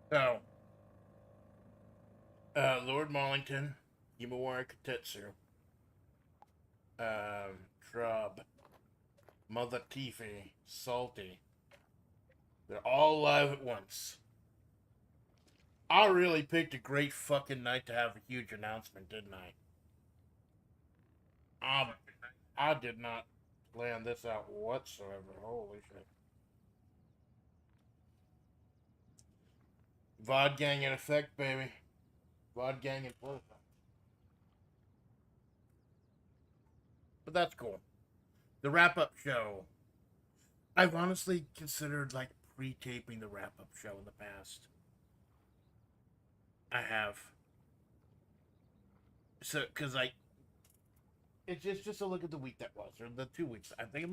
So, Lord Mollington, Yimawara Katetsu, Trub, Mother Tiffy, Salty. They're all live at once. I really picked a great fucking night to have a huge announcement, didn't I? Um, I did not plan this out whatsoever. Holy shit. VOD gang in effect, baby. VOD gang in full effect. But that's cool. The wrap up show. I've honestly considered like pre taping the wrap up show in the past. I have. So, because it's just a look at the week that was, or the 2 weeks. I think I'm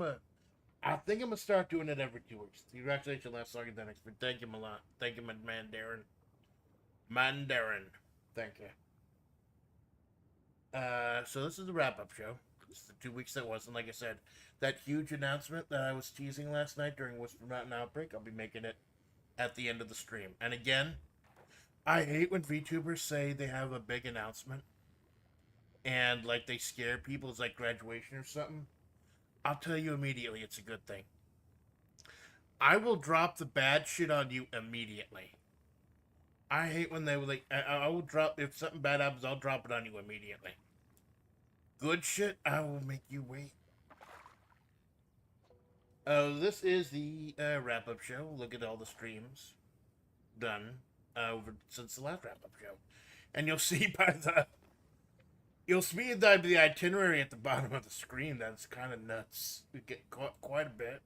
gonna start doing it every 2 weeks. Congratulations, last song and for thank him a lot. Thank you, man, Darren. Man, Darren. Thank you. So this is the wrap up show. This is the 2 weeks that was, and like I said, that huge announcement that I was teasing last night during Whisper Mountain Outbreak, I'll be making it at the end of the stream. And again, I hate when VTubers say they have a big announcement and like they scare people. It's like graduation or something. I'll tell you immediately, it's a good thing. I will drop the bad shit on you immediately. I hate when they were like, I will drop, if something bad happens, I'll drop it on you immediately. Good shit, I will make you wait. This is the wrap up show. Look at all the streams done over since the last wrap up show. And you'll see by the. You'll see by the itinerary at the bottom of the screen that it's kind of nuts. We get quite a bit.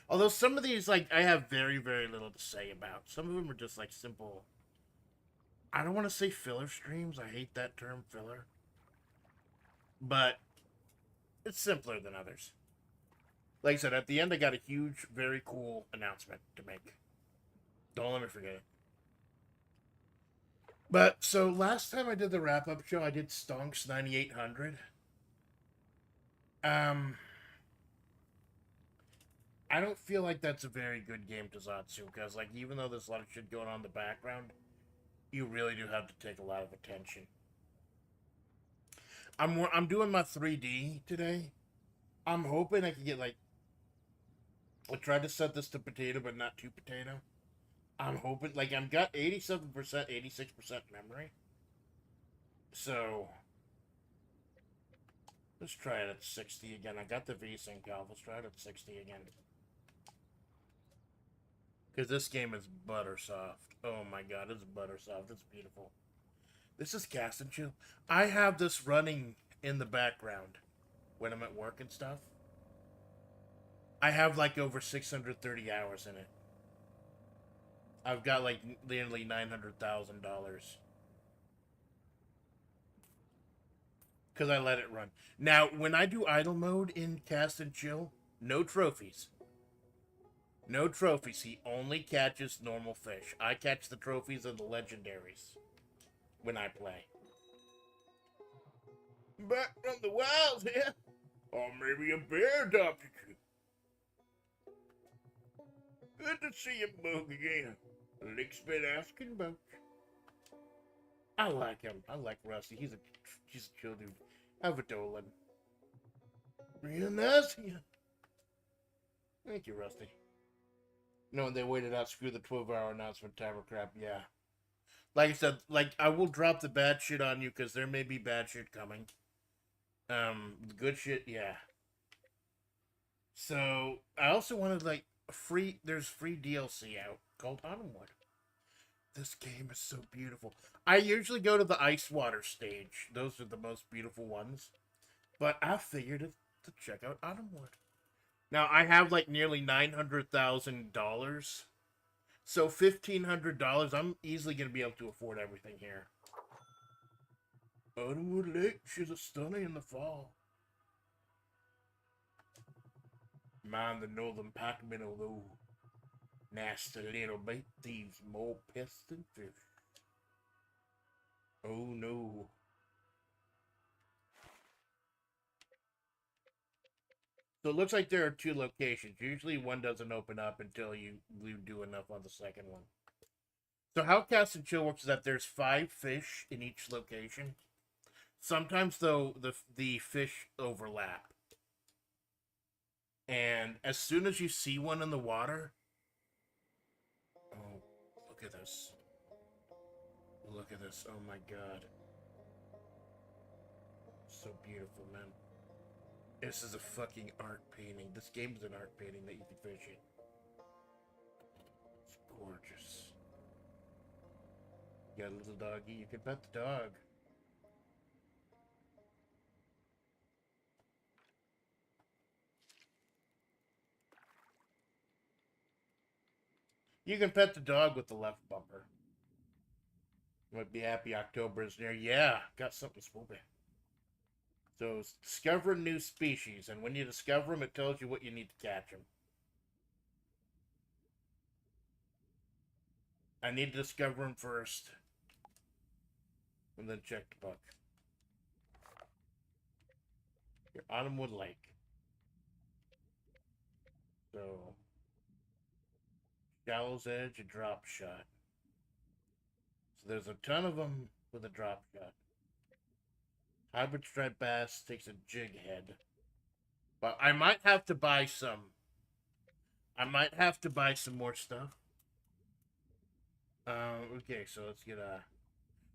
Although some of these, like, I have very, very little to say about. Some of them are just, like, simple. I don't want to say filler streams. I hate that term, filler. But it's simpler than others. Like I said, at the end, I got a huge, very cool announcement to make. Don't let me forget it. But, so, last time I did the wrap-up show, I did Stonks 9800. Um... I don't feel like that's a very good game to Zatsu, because, like, even though there's a lot of shit going on in the background, you really do have to take a lot of attention. I'm doing my 3D today. I'm hoping I can get like I tried to set this to potato, but not too potato. I'm hoping like I've got 87%, 86% memory. So let's try it at 60 again. I got the VSync off. Let's try it at 60 again. Because this game is butter soft. Oh my god, it's butter soft. It's beautiful. This is Cast and Chill. I have this running in the background when I'm at work and stuff. I have like over 630 hours in it. I've got like nearly $900,000 because I let it run. Now, when I do idle mode in Cast and Chill, no trophies. No trophies. He only catches normal fish. I catch the trophies and the legendaries when I play. Back from the wilds here. Or maybe a bear adopted you. Good to see you, Bug, again. Lick's been asking about you. I like him. I like Rusty. He's a chill dude. Have a Dolan. Real nice of you. Thank you, Rusty. No, they waited out. Screw the 12-hour announcement timer crap. Yeah. Like I said, like I will drop the bad shit on you because there may be bad shit coming. Good shit, yeah. So I also wanted like free. There's free DLC out called Autumnwood. This game is so beautiful. I usually go to the ice water stage. Those are the most beautiful ones. But I figured to check out Autumnwood. Now I have like nearly $900,000. So $1,500, I'm easily gonna be able to afford everything here. Autumnwood Lake, she's a stunner in the fall. Mind the northern pack minnow though. Nasty little bait thieves, more pests than fish. Oh no. So it looks like there are two locations. Usually one doesn't open up until you do enough on the second one. So how cast and chill works is that there's 5 fish in each location. Sometimes though the fish overlap. And as soon as you see one in the water, oh, look at this. Look at this. Oh my god. So beautiful, man. This is a fucking art painting. This game is an art painting that you can fish in. It's gorgeous. You got a little doggy. You can pet the dog. You can pet the dog with the left bumper. Might be happy October is near. Yeah, got something spooky. So, discover new species, and when you discover them, it tells you what you need to catch them. I need to discover them first, and then check the book. Your Autumnwood Lake. So, Shallow's Edge, a drop shot. So there's a ton of them with a drop shot. Hybrid striped bass takes a jig head. But I might have to buy some. I might have to buy some more stuff. Okay, so let's get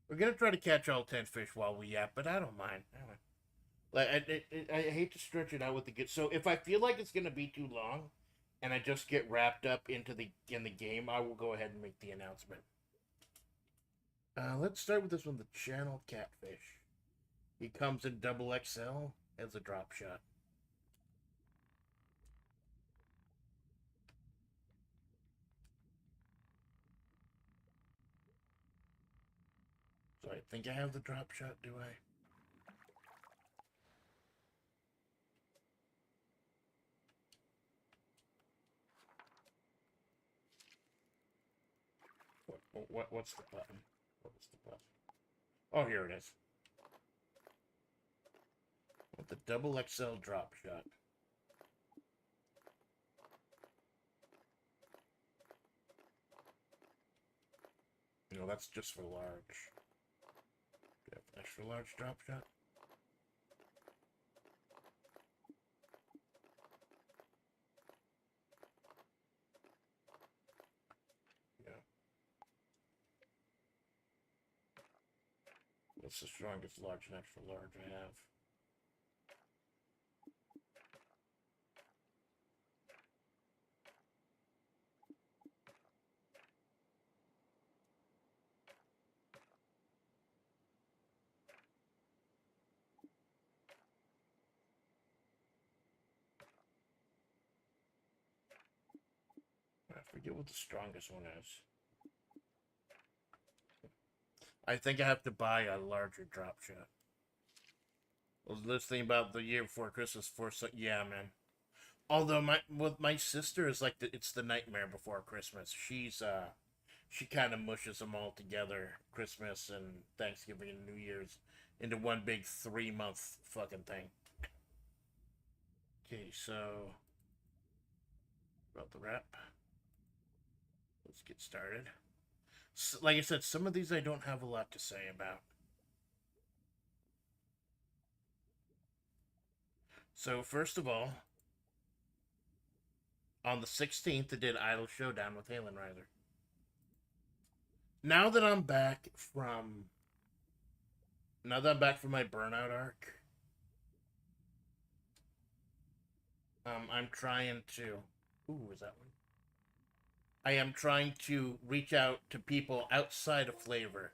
we're gonna try to catch all 10 fish while we yap, but I don't mind. Like I hate to stretch it out with the good. So if I feel like it's gonna be too long, and I just get wrapped up in the game, I will go ahead and make the announcement. Let's start with this one, the channel catfish. He comes in double XL as a drop shot. So I think I have the drop shot, do I? What's the button? What's the button? Oh, here it is. With the double XL drop shot. No, that's just for large. Do you have an extra large drop shot? Yeah. That's the strongest large and extra large I have. I forget what the strongest one is. I think I have to buy a larger drop shot. I was listening about the year before Christmas for yeah, man. Although my sister is like it's the nightmare before Christmas. She kind of mushes them all together, Christmas and Thanksgiving and New Year's, into one big 3-month fucking thing. Okay, so about the wrap. Let's get started. So, like I said, some of these I don't have a lot to say about. So first of all, on the 16th, I did Idol Showdown with Halen Riser. Now that I'm back from my burnout arc, I'm trying to. Ooh, is that one? I am trying to reach out to people outside of FlaVR.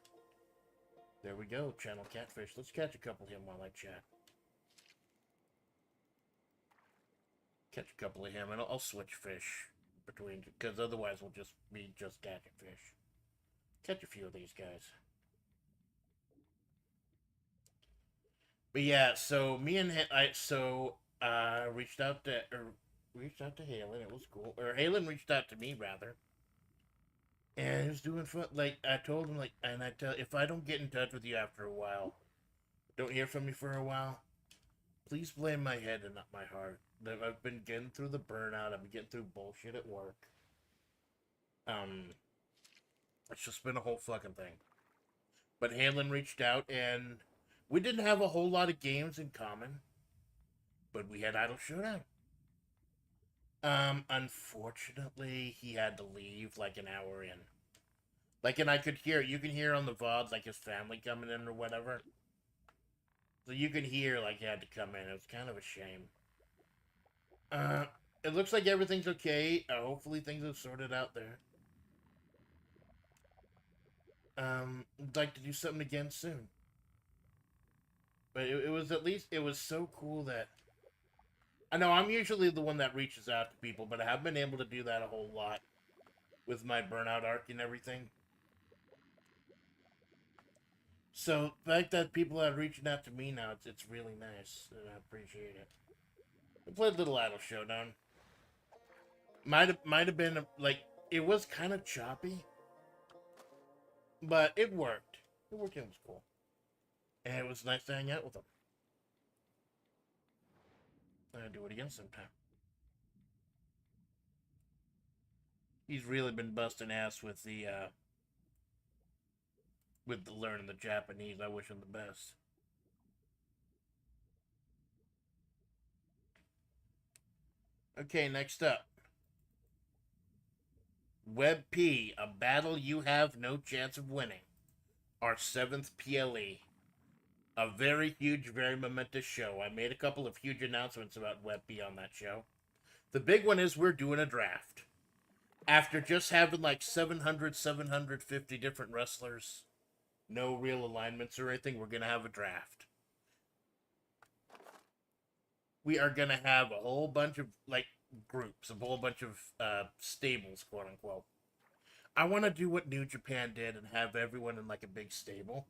There we go, channel catfish. Let's catch a couple of him while I chat. Catch a couple of him, and I'll switch fish between, because otherwise we'll just be catching fish. Catch a few of these guys. But yeah, so me and reached out to Halen. It was cool. Or Halen reached out to me rather. And he was doing fun. Like I told him, if I don't get in touch with you after a while, don't hear from me for a while, please blame my head and not my heart. I've been getting through the burnout. I've been getting through bullshit at work. It's just been a whole fucking thing. But Hanlon reached out, and we didn't have a whole lot of games in common, but we had Idol Showdown. Unfortunately, he had to leave like an hour in. Like, and I could hear, you can hear on the VODs, like, his family coming in or whatever. So you could hear, like, he had to come in. It was kind of a shame. It looks like everything's okay. Hopefully things have sorted out there. I'd like to do something again soon. But it was at least, it was so cool that... I know I'm usually the one that reaches out to people, but I have been able to do that a whole lot with my burnout arc and everything. So the fact that people are reaching out to me now, it's really nice, and I appreciate it. I played Little Idol Showdown. Might have been like, it was kind of choppy, but it worked. It worked. It was cool, and it was nice to hang out with them. I'm gonna do it again sometime. He's really been busting ass with the learning the Japanese. I wish him the best. Okay, next up. Web P, a battle you have no chance of winning. Our 7th PLE. A very huge, very momentous show. I made a couple of huge announcements about Web P on that show. The big one is we're doing a draft. After just having like 700, 750 different wrestlers, no real alignments or anything, we're going to have a draft. We are going to have a whole bunch of, like, groups, a whole bunch of stables, quote unquote. I want to do what New Japan did and have everyone in, like, a big stable.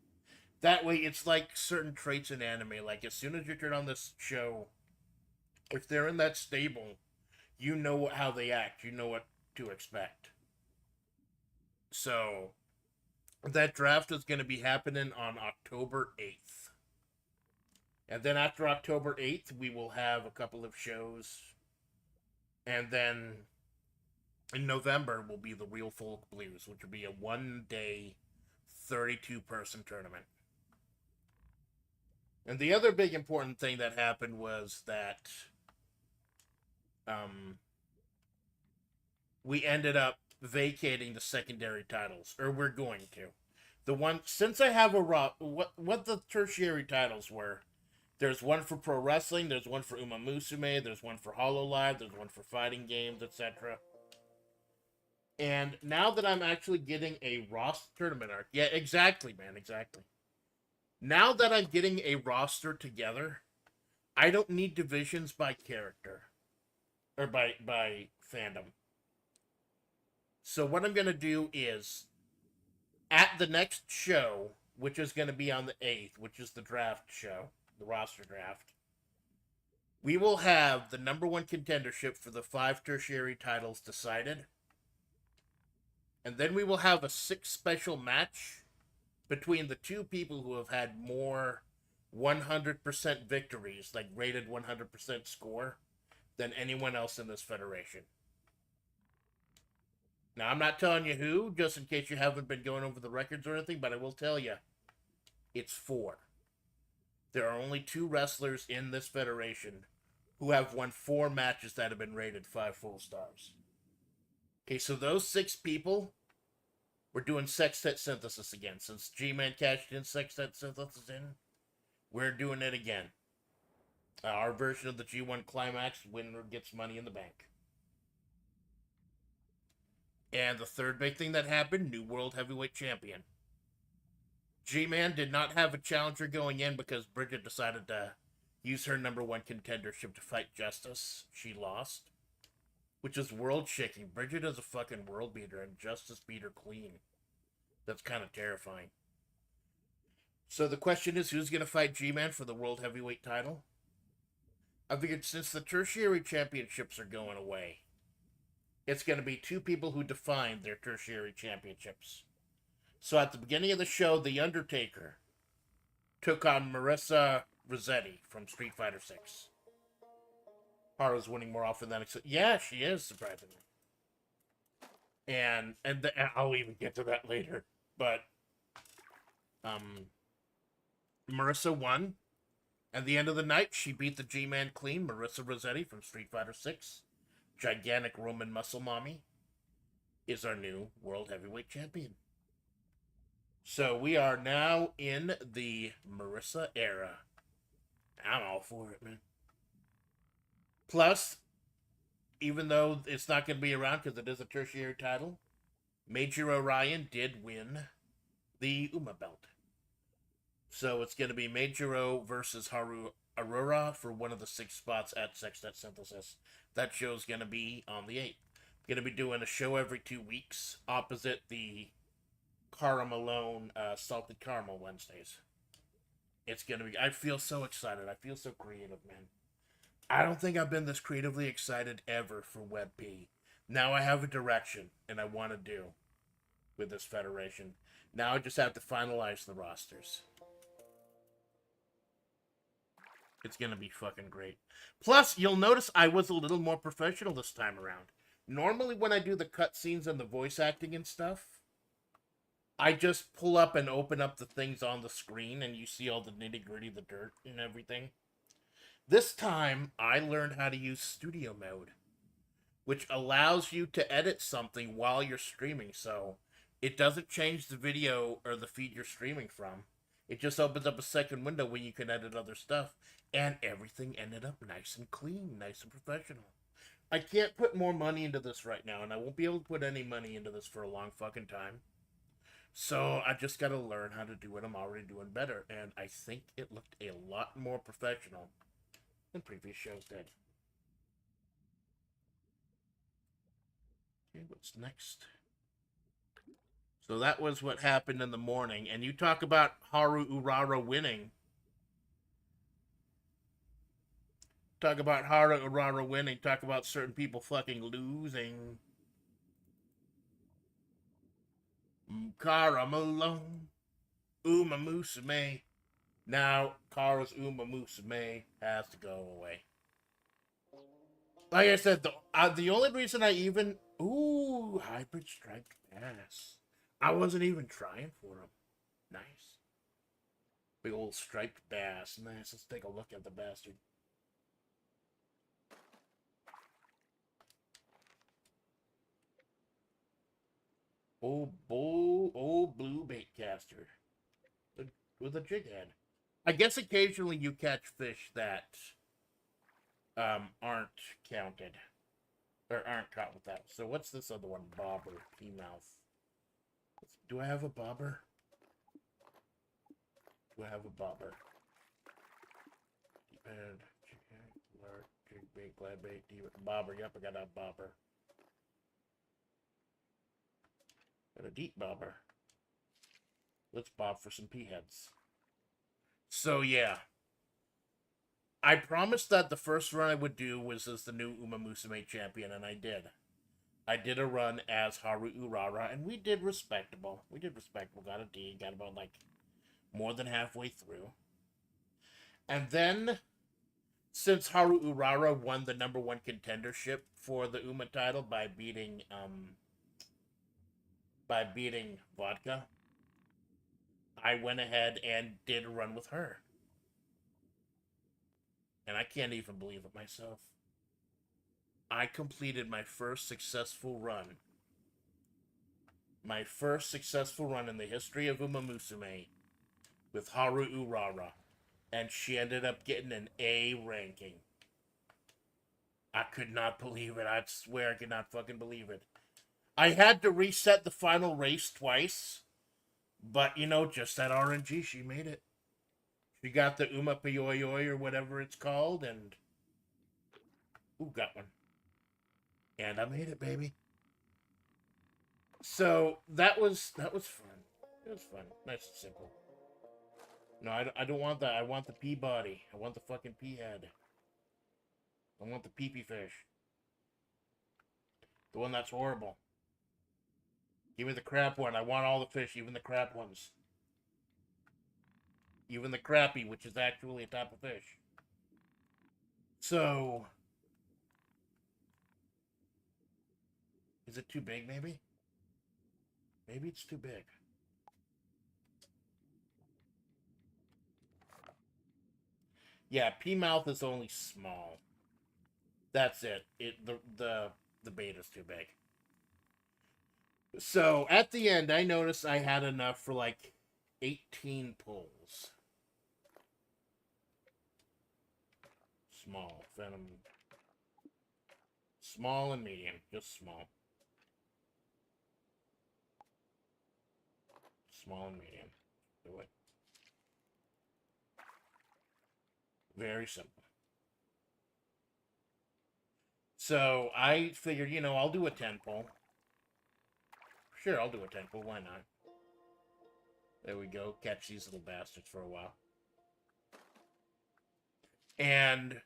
That way, it's like certain traits in anime. Like, as soon as you turn on this show, if they're in that stable, you know how they act. You know what to expect. So, that draft is going to be happening on October 8th. And then after October 8th, we will have a couple of shows. And then in November will be the Real Folk Blues, which will be a one-day, 32-person tournament. And the other big important thing that happened was that we ended up vacating the secondary titles, or we're going to. The one, since I have a what the tertiary titles were, there's one for pro wrestling, there's one for Uma Musume, there's one for Hololive, there's one for fighting games, etc. And now that I'm actually getting a roster tournament arc, yeah, exactly, man, exactly. Now that I'm getting a roster together, I don't need divisions by character or by fandom. So what I'm going to do is, at the next show, which is going to be on the 8th, which is the draft show, the roster draft, we will have the number one contendership for the 5 tertiary titles decided. And then we will have a 6 special match between the 2 people who have had more 100% victories, like rated 100% score, than anyone else in this federation. Now, I'm not telling you who, just in case you haven't been going over the records or anything, but I will tell you, it's 4. There are only 2 wrestlers in this federation who have won 4 matches that have been rated 5 full stars. Okay, so those 6 people, we're doing Sextet Synthesis again. Since G-Man cashed in Sextet Synthesis in, we're doing it again. Our version of the G1 Climax, winner gets money in the bank. And the third big thing that happened, new World Heavyweight Champion. G-Man did not have a challenger going in because Bridget decided to use her number one contendership to fight Justice. She lost. Which is world shaking. Bridget is a fucking world beater and Justice beat her clean. That's kind of terrifying. So the question is, who's going to fight G-Man for the World Heavyweight title? I figured since the tertiary championships are going away, it's going to be 2 people who define their tertiary championships. So at the beginning of the show, The Undertaker took on Marissa Rossetti from Street Fighter 6. Haru's winning more often than expected. Yeah, she is, surprisingly. And I'll even get to that later. But um, Marissa won. At the end of the night, she beat the G-Man clean, Marissa Rossetti from Street Fighter 6. Gigantic Roman muscle mommy is our new world heavyweight champion. So we are now in the Marissa era. I'm all for it, man. Plus, even though it's not going to be around because it is a tertiary title, Major Orion did win the Uma belt. So it's going to be Majiro versus Haru Aurora for one of the 6 spots at Sextet Synthesis. That show's going to be on the 8th. Going to be doing a show every 2 weeks opposite the Cara Malone Salted Caramel Wednesdays. It's going to be... I feel so excited. I feel so creative, man. I don't think I've been this creatively excited ever for WebP. Now I have a direction, and I want to do with this federation. Now I just have to finalize the rosters. It's going to be fucking great. Plus, you'll notice I was a little more professional this time around. Normally, when I do the cutscenes and the voice acting and stuff, I just pull up and open up the things on the screen and you see all the nitty-gritty, the dirt and everything. This time, I learned how to use studio mode, which allows you to edit something while you're streaming, so it doesn't change the video or the feed you're streaming from. It just opens up a second window where you can edit other stuff, and everything ended up nice and clean, nice and professional. I can't put more money into this right now, and I won't be able to put any money into this for a long fucking time. So I just gotta learn how to do what I'm already doing better, and I think it looked a lot more professional than previous shows did. Okay, what's next? So that was what happened in the morning, and you talk about Haru Urara winning. Talk about Haru Urara winning. Talk about certain people fucking losing. Cara Malone, Uma Musume. Now, Kara's Uma Musume has to go away. Like I said, the only reason I even... Ooh, hybrid striped bass. I wasn't even trying for him. Nice. Big old striped bass. Nice. Let's take a look at the bastard. Old blue bait caster with a jig head. I guess occasionally you catch fish that aren't counted or aren't caught with that. So what's this other one? Bobber, pea mouth. Do I have a bobber? Do I have a bobber? Deep head, large, jig bait, glad bait, bobber. Yep, I got a bobber. Got a deep bobber. Let's bob for some pea heads. So yeah, I promised that the first run I would do was as the new Uma Musume champion, and I did. I did a run as Haru Urara, and we did respectable. We did respectable. Got a D. Got about, like, more than halfway through. And then, since Haru Urara won the #1 contendership for the Uma title by beating Vodka, I went ahead and did a run with her. And I can't even believe it myself. I completed my first successful run. My first successful run in the history of Uma Musume with Haru Urara. And she ended up getting an A ranking. I could not believe it. I swear I could not fucking believe it. I had to reset the final race twice. But, you know, just that RNG, she made it. She got the Uma Pioyoi or whatever it's called, and... Ooh, got one. And I made it, baby. So, that was fun. It was fun. Nice and simple. No, I don't want that. I want the pea body. I want the fucking pea head. I want the pee-pee fish. The one that's horrible. Give me the crap one. I want all the fish, even the crap ones. Even the crappie, which is actually a type of fish. So... Is it too big, maybe? Maybe it's too big. Yeah, P-mouth is only small. That's it. The beta's too big. So at the end, I noticed I had enough for like 18 pulls. Small, venom. Small and medium, just small. Small and medium. Do it. Very simple. So I figured, you know, I'll do a 10 pull. Sure, I'll do a 10 pull. Why not? There we go. Catch these little bastards for a while. And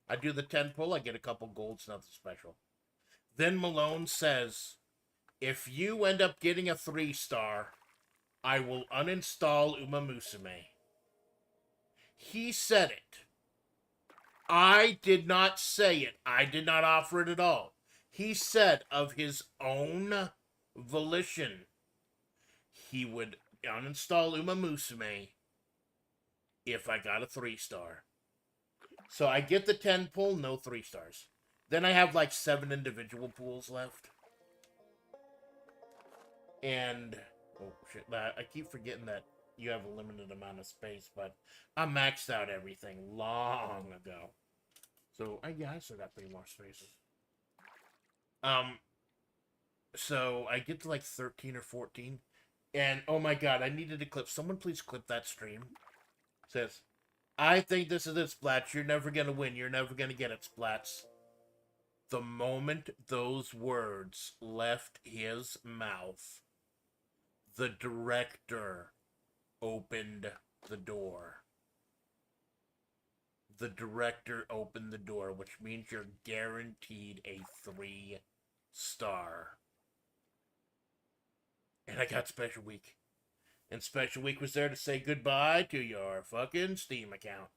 I do the 10 pull. I get a couple golds, nothing special. Then Malone says, if you end up getting a 3-star, I will uninstall Uma Musume. He said it. I did not say it. I did not offer it at all. He said of his own volition, he would uninstall Uma Musume if I got a 3-star. So I get the 10 pull, no 3-stars. Then I have like 7 individual pools left. And, oh shit, I keep forgetting that you have a limited amount of space, but I maxed out everything long ago. So, yeah, I still got 3 more spaces. So I get to like 13 or 14, and oh my god, I needed to clip. Someone please clip that stream. It says, I think this is it, Splats. You're never gonna win. You're never gonna get it, Splats. The moment those words left his mouth, the director opened the door. The director opened the door, which means you're guaranteed a 3-star. And I got Special Week. And Special Week was there to say goodbye to your fucking Steam account.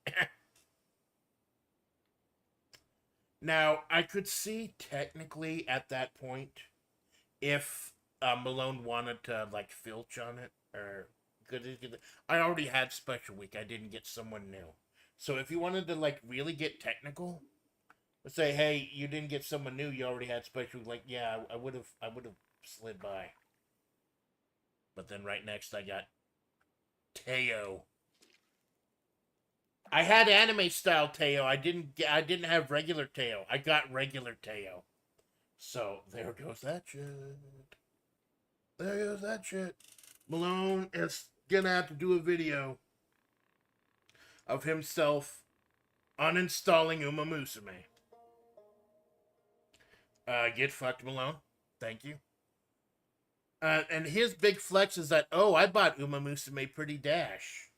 Now, I could see technically at that point if Malone wanted to, like, filch on it, or... I already had Special Week. I didn't get someone new. So if you wanted to, like, really get technical, let's say, hey, you didn't get someone new, you already had Special Week, like, yeah, I would have slid by. But then right next I got Teo. I had anime style Teo. I didn't have regular Teo. I got regular Teo. So there goes that shit. There goes that shit. Malone is gonna have to do a video of himself uninstalling Uma Musume. Get fucked, Malone. Thank you. And his big flex is that, oh, I bought Uma Musume Pretty Dash.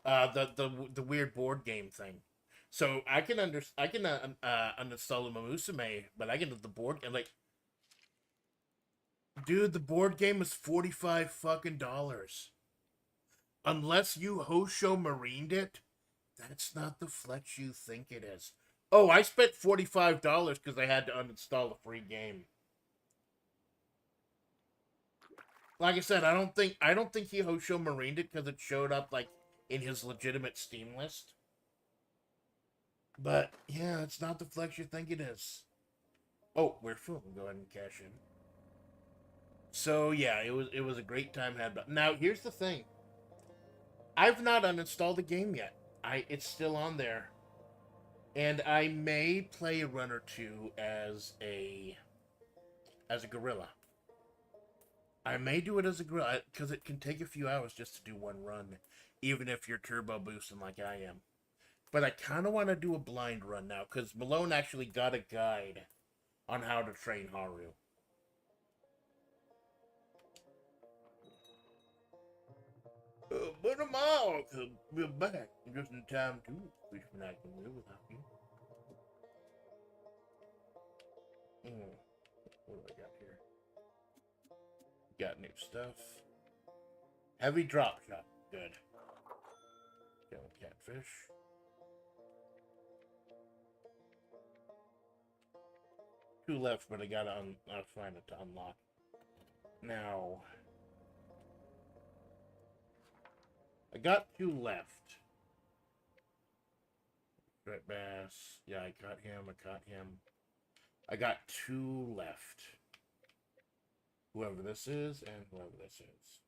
The weird board game thing. So I can uninstall Uma Musume, but I can do the board and like, dude, the board game is $45 fucking dollars. Unless you Hosho Marined it, that's not the flex you think it is. Oh, I spent $45 because I had to uninstall a free game. Like I said, I don't think he Hosho Marined it because it showed up like in his legitimate Steam list. But yeah, it's not the flex you think it is. Oh, we're full. Go ahead and cash in. So yeah, it was a great time had. Now here's the thing. I've not uninstalled the game yet. It's still on there, and I may play a run or two as a gorilla. I may do it as a gorilla because it can take a few hours just to do one run, even if you're turbo boosting like I am. But I kind of want to do a blind run now because Malone actually got a guide on how to train Haru. But tomorrow could be back just in time to wish when I can live without you. What do I got here? Got new stuff. Heavy drop shot. Good. Got catfish. Two left, but I gotta find it to unlock. Now, got 2 left. Red bass. Yeah, I caught him. I caught him. I got 2 left. Whoever this is and whoever this is.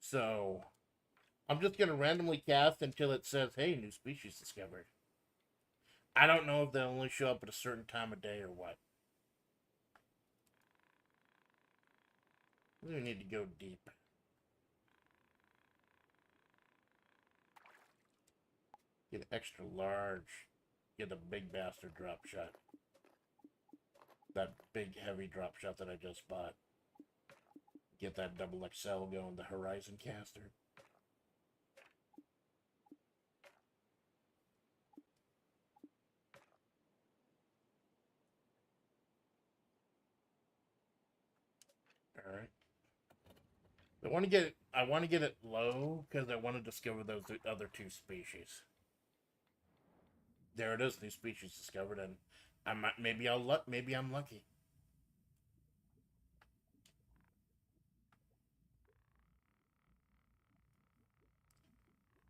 So, I'm just going to randomly cast until it says, hey, new species discovered. I don't know if they'll only show up at a certain time of day or what. We need to go deep. Get extra large. Get a big bastard drop shot. That big heavy drop shot that I just bought. Get that double XL going, the Horizon caster. All right. I want to get it low because I want to discover those other 2 species. There it is, new species discovered, and maybe I'm lucky.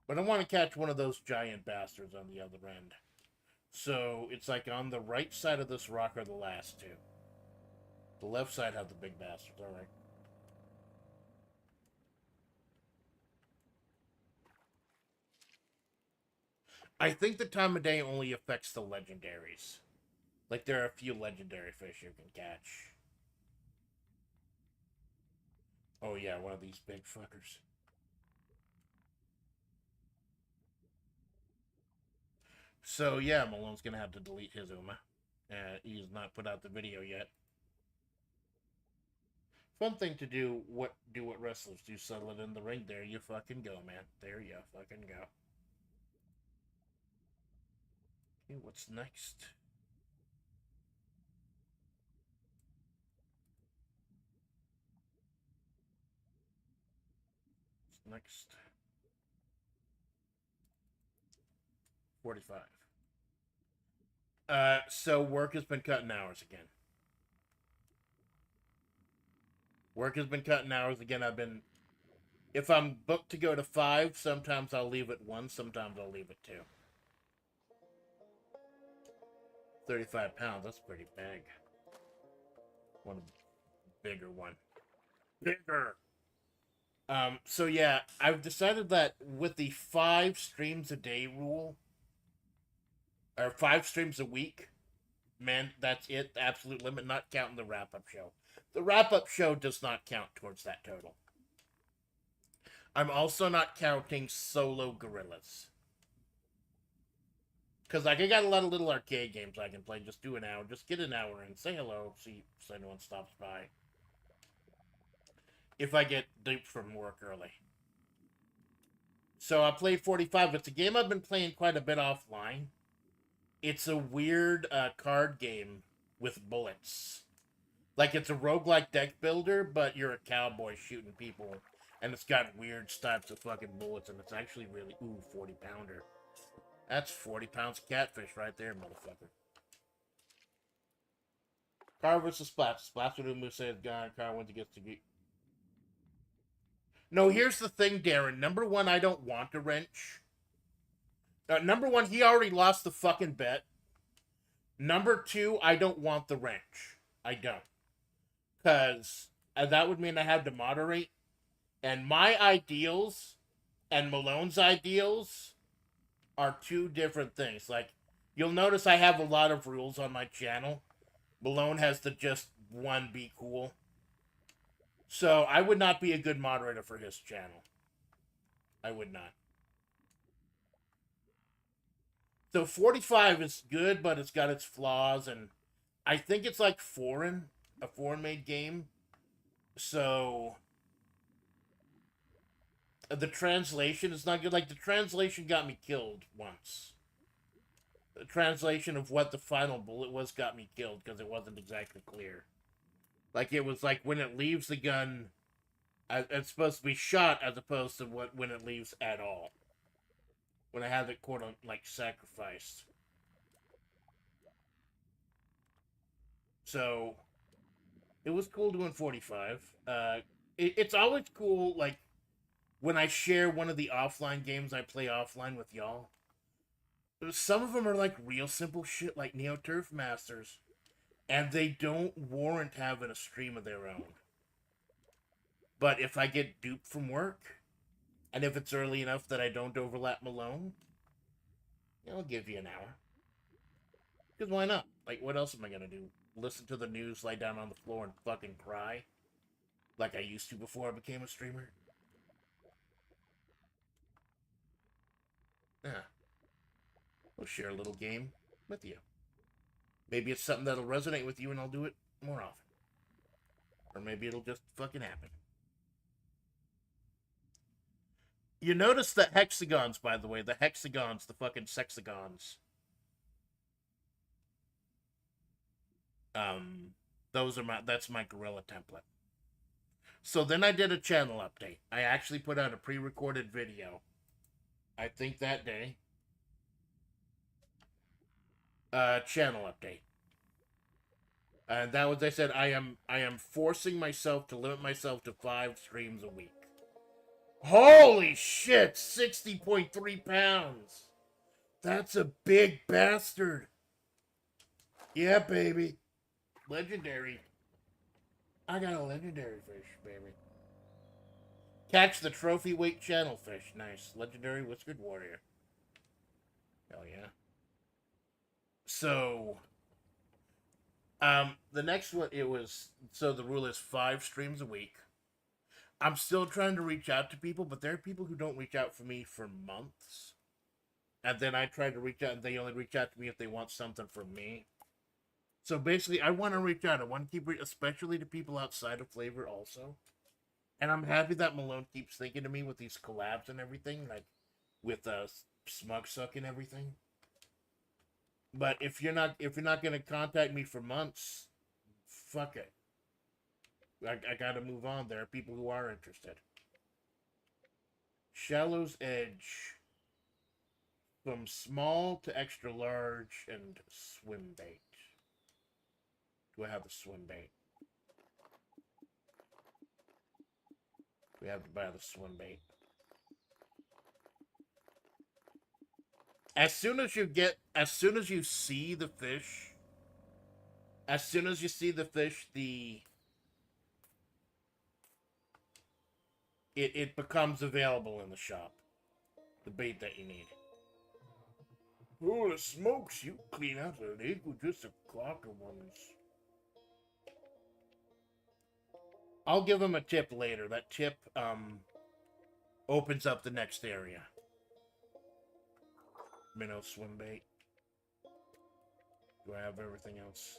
But I want to catch one of those giant bastards on the other end. So it's like on the right side of this rock are the last 2. The left side have the big bastards, alright. I think the time of day only affects the legendaries. Like, there are a few legendary fish you can catch. Oh yeah, one of these big fuckers. So yeah, Malone's gonna have to delete his Uma. He's not put out the video yet. Fun thing to do what wrestlers do, settle it in the ring. There you fucking go, man. There you fucking go. Okay, what's next? Next. 45. So work has been cutting hours again. Work has been cutting hours again. If I'm booked to go to 5, sometimes I'll leave at 1, sometimes I'll leave at 2. 35 pounds, that's pretty big. One bigger one. Bigger! So yeah, I've decided that with the 5 streams a day rule, or 5 streams a week, man, that's it. The absolute limit, not counting the wrap-up show. The wrap-up show does not count towards that total. I'm also not counting solo gorillas. Because, like, I got a lot of little arcade games I can play. Just do an hour. Just get an hour in. Say hello. See if anyone stops by. If I get duped from work early. So I played 45. It's a game I've been playing quite a bit offline. It's a weird card game with bullets. Like, it's a roguelike deck builder, but you're a cowboy shooting people. And it's got weird types of fucking bullets, and it's actually really... Ooh, 40-pounder. That's 40 pounds of catfish right there, motherfucker. Car versus Splatts. Splatts with Umu says gone. Car wins against the geek. No, here's the thing, Darren. Number 1, I don't want a wrench. Number 1, he already lost the fucking bet. Number 2, I don't want the wrench. I don't. Because that would mean I have to moderate. And my ideals and Malone's ideals are 2 different things. Like, you'll notice I have a lot of rules on my channel. Malone has to just, 1, be cool. So, I would not be a good moderator for his channel. I would not. So, 45 is good, but it's got its flaws, and I think it's like a foreign-made game. So, the translation is not good. Like, the translation got me killed once. The translation of what the final bullet was got me killed because it wasn't exactly clear. Like, it was like when it leaves the gun, it's supposed to be shot as opposed to when it leaves at all. When I have it, quote, like, sacrificed. So, it was cool doing 45. it's always cool, like, when I share one of the offline games I play offline with y'all. Some of them are like real simple shit, like Neo Turf Masters, and they don't warrant having a stream of their own. But if I get duped from work, and if it's early enough that I don't overlap Malone, I'll give you an hour. Because why not? Like, what else am I gonna do? Listen to the news, lie down on the floor, and fucking cry? Like I used to before I became a streamer? Yeah. We'll share a little game with you. Maybe it's something that'll resonate with you and I'll do it more often. Or maybe it'll just fucking happen. You notice the hexagons, by the way. The hexagons, the fucking sexagons. That's my gorilla template. So then I did a channel update. I actually put out a pre-recorded video. I think that day. Channel update. And that was, I said, I am forcing myself to limit myself to 5 streams a week. Holy shit, 60.3 pounds. That's a big bastard. Yeah, baby. Legendary. I got a legendary fish, baby. Catch the trophy weight channel fish. Nice. Legendary whiskered warrior. Hell yeah. So, the next one, so the rule is 5 streams a week. I'm still trying to reach out to people, but there are people who don't reach out for me for months. And then I try to reach out, and they only reach out to me if they want something from me. So basically, I want to reach out. I want to keep, especially to people outside of FlaVR also. And I'm happy that Malone keeps thinking of me with these collabs and everything, like with Smug Suck and everything. But if you're not gonna contact me for months, fuck it. I gotta move on. There are people who are interested. Shallow's Edge. From small to extra large and swim bait. Do I have the swim bait? We have to buy the swim bait. As soon as you see the fish, it becomes available in the shop. The bait that you need. Holy smokes, you clean out the lake with just a clock of ones. I'll give him a tip later. That tip opens up the next area. Minnow swim bait. Do I have everything else?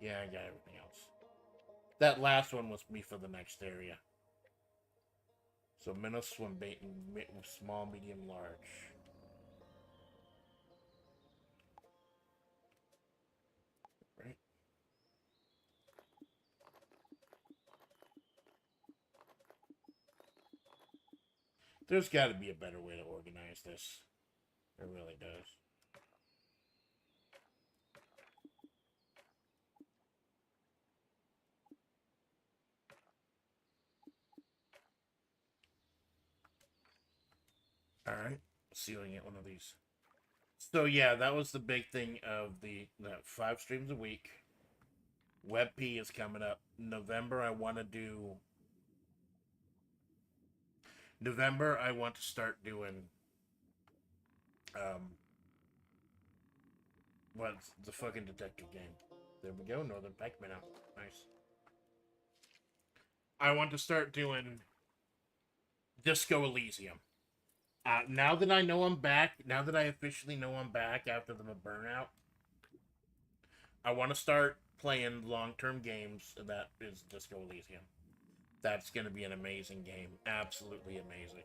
Yeah, I got everything else. That last one was me for the next area. So minnow swim bait and small, medium, large. Right? There's got to be a better way to organize this. It really does. Alright. See if I can get one of these. So yeah, that was the big thing of that 5 streams a week. WebP is coming up. November I want to start doing what's the fucking detective game? There we go, Northern Pikeman out. Nice. I want to start doing Disco Elysium. Now that I know I'm back, now that I officially know I'm back after the burnout, I want to start playing long-term games, and that is Disco Elysium. That's going to be an amazing game. Absolutely amazing.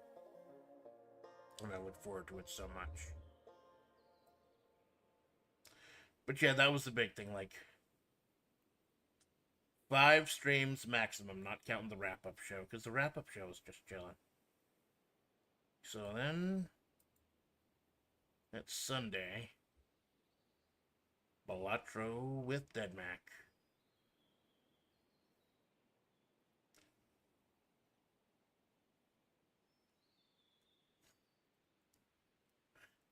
And I look forward to it so much. But yeah, that was the big thing. Like, 5 streams maximum, not counting the wrap-up show, because the wrap-up show is just chilling. So then, that's Sunday. Balatro with Dead Mac.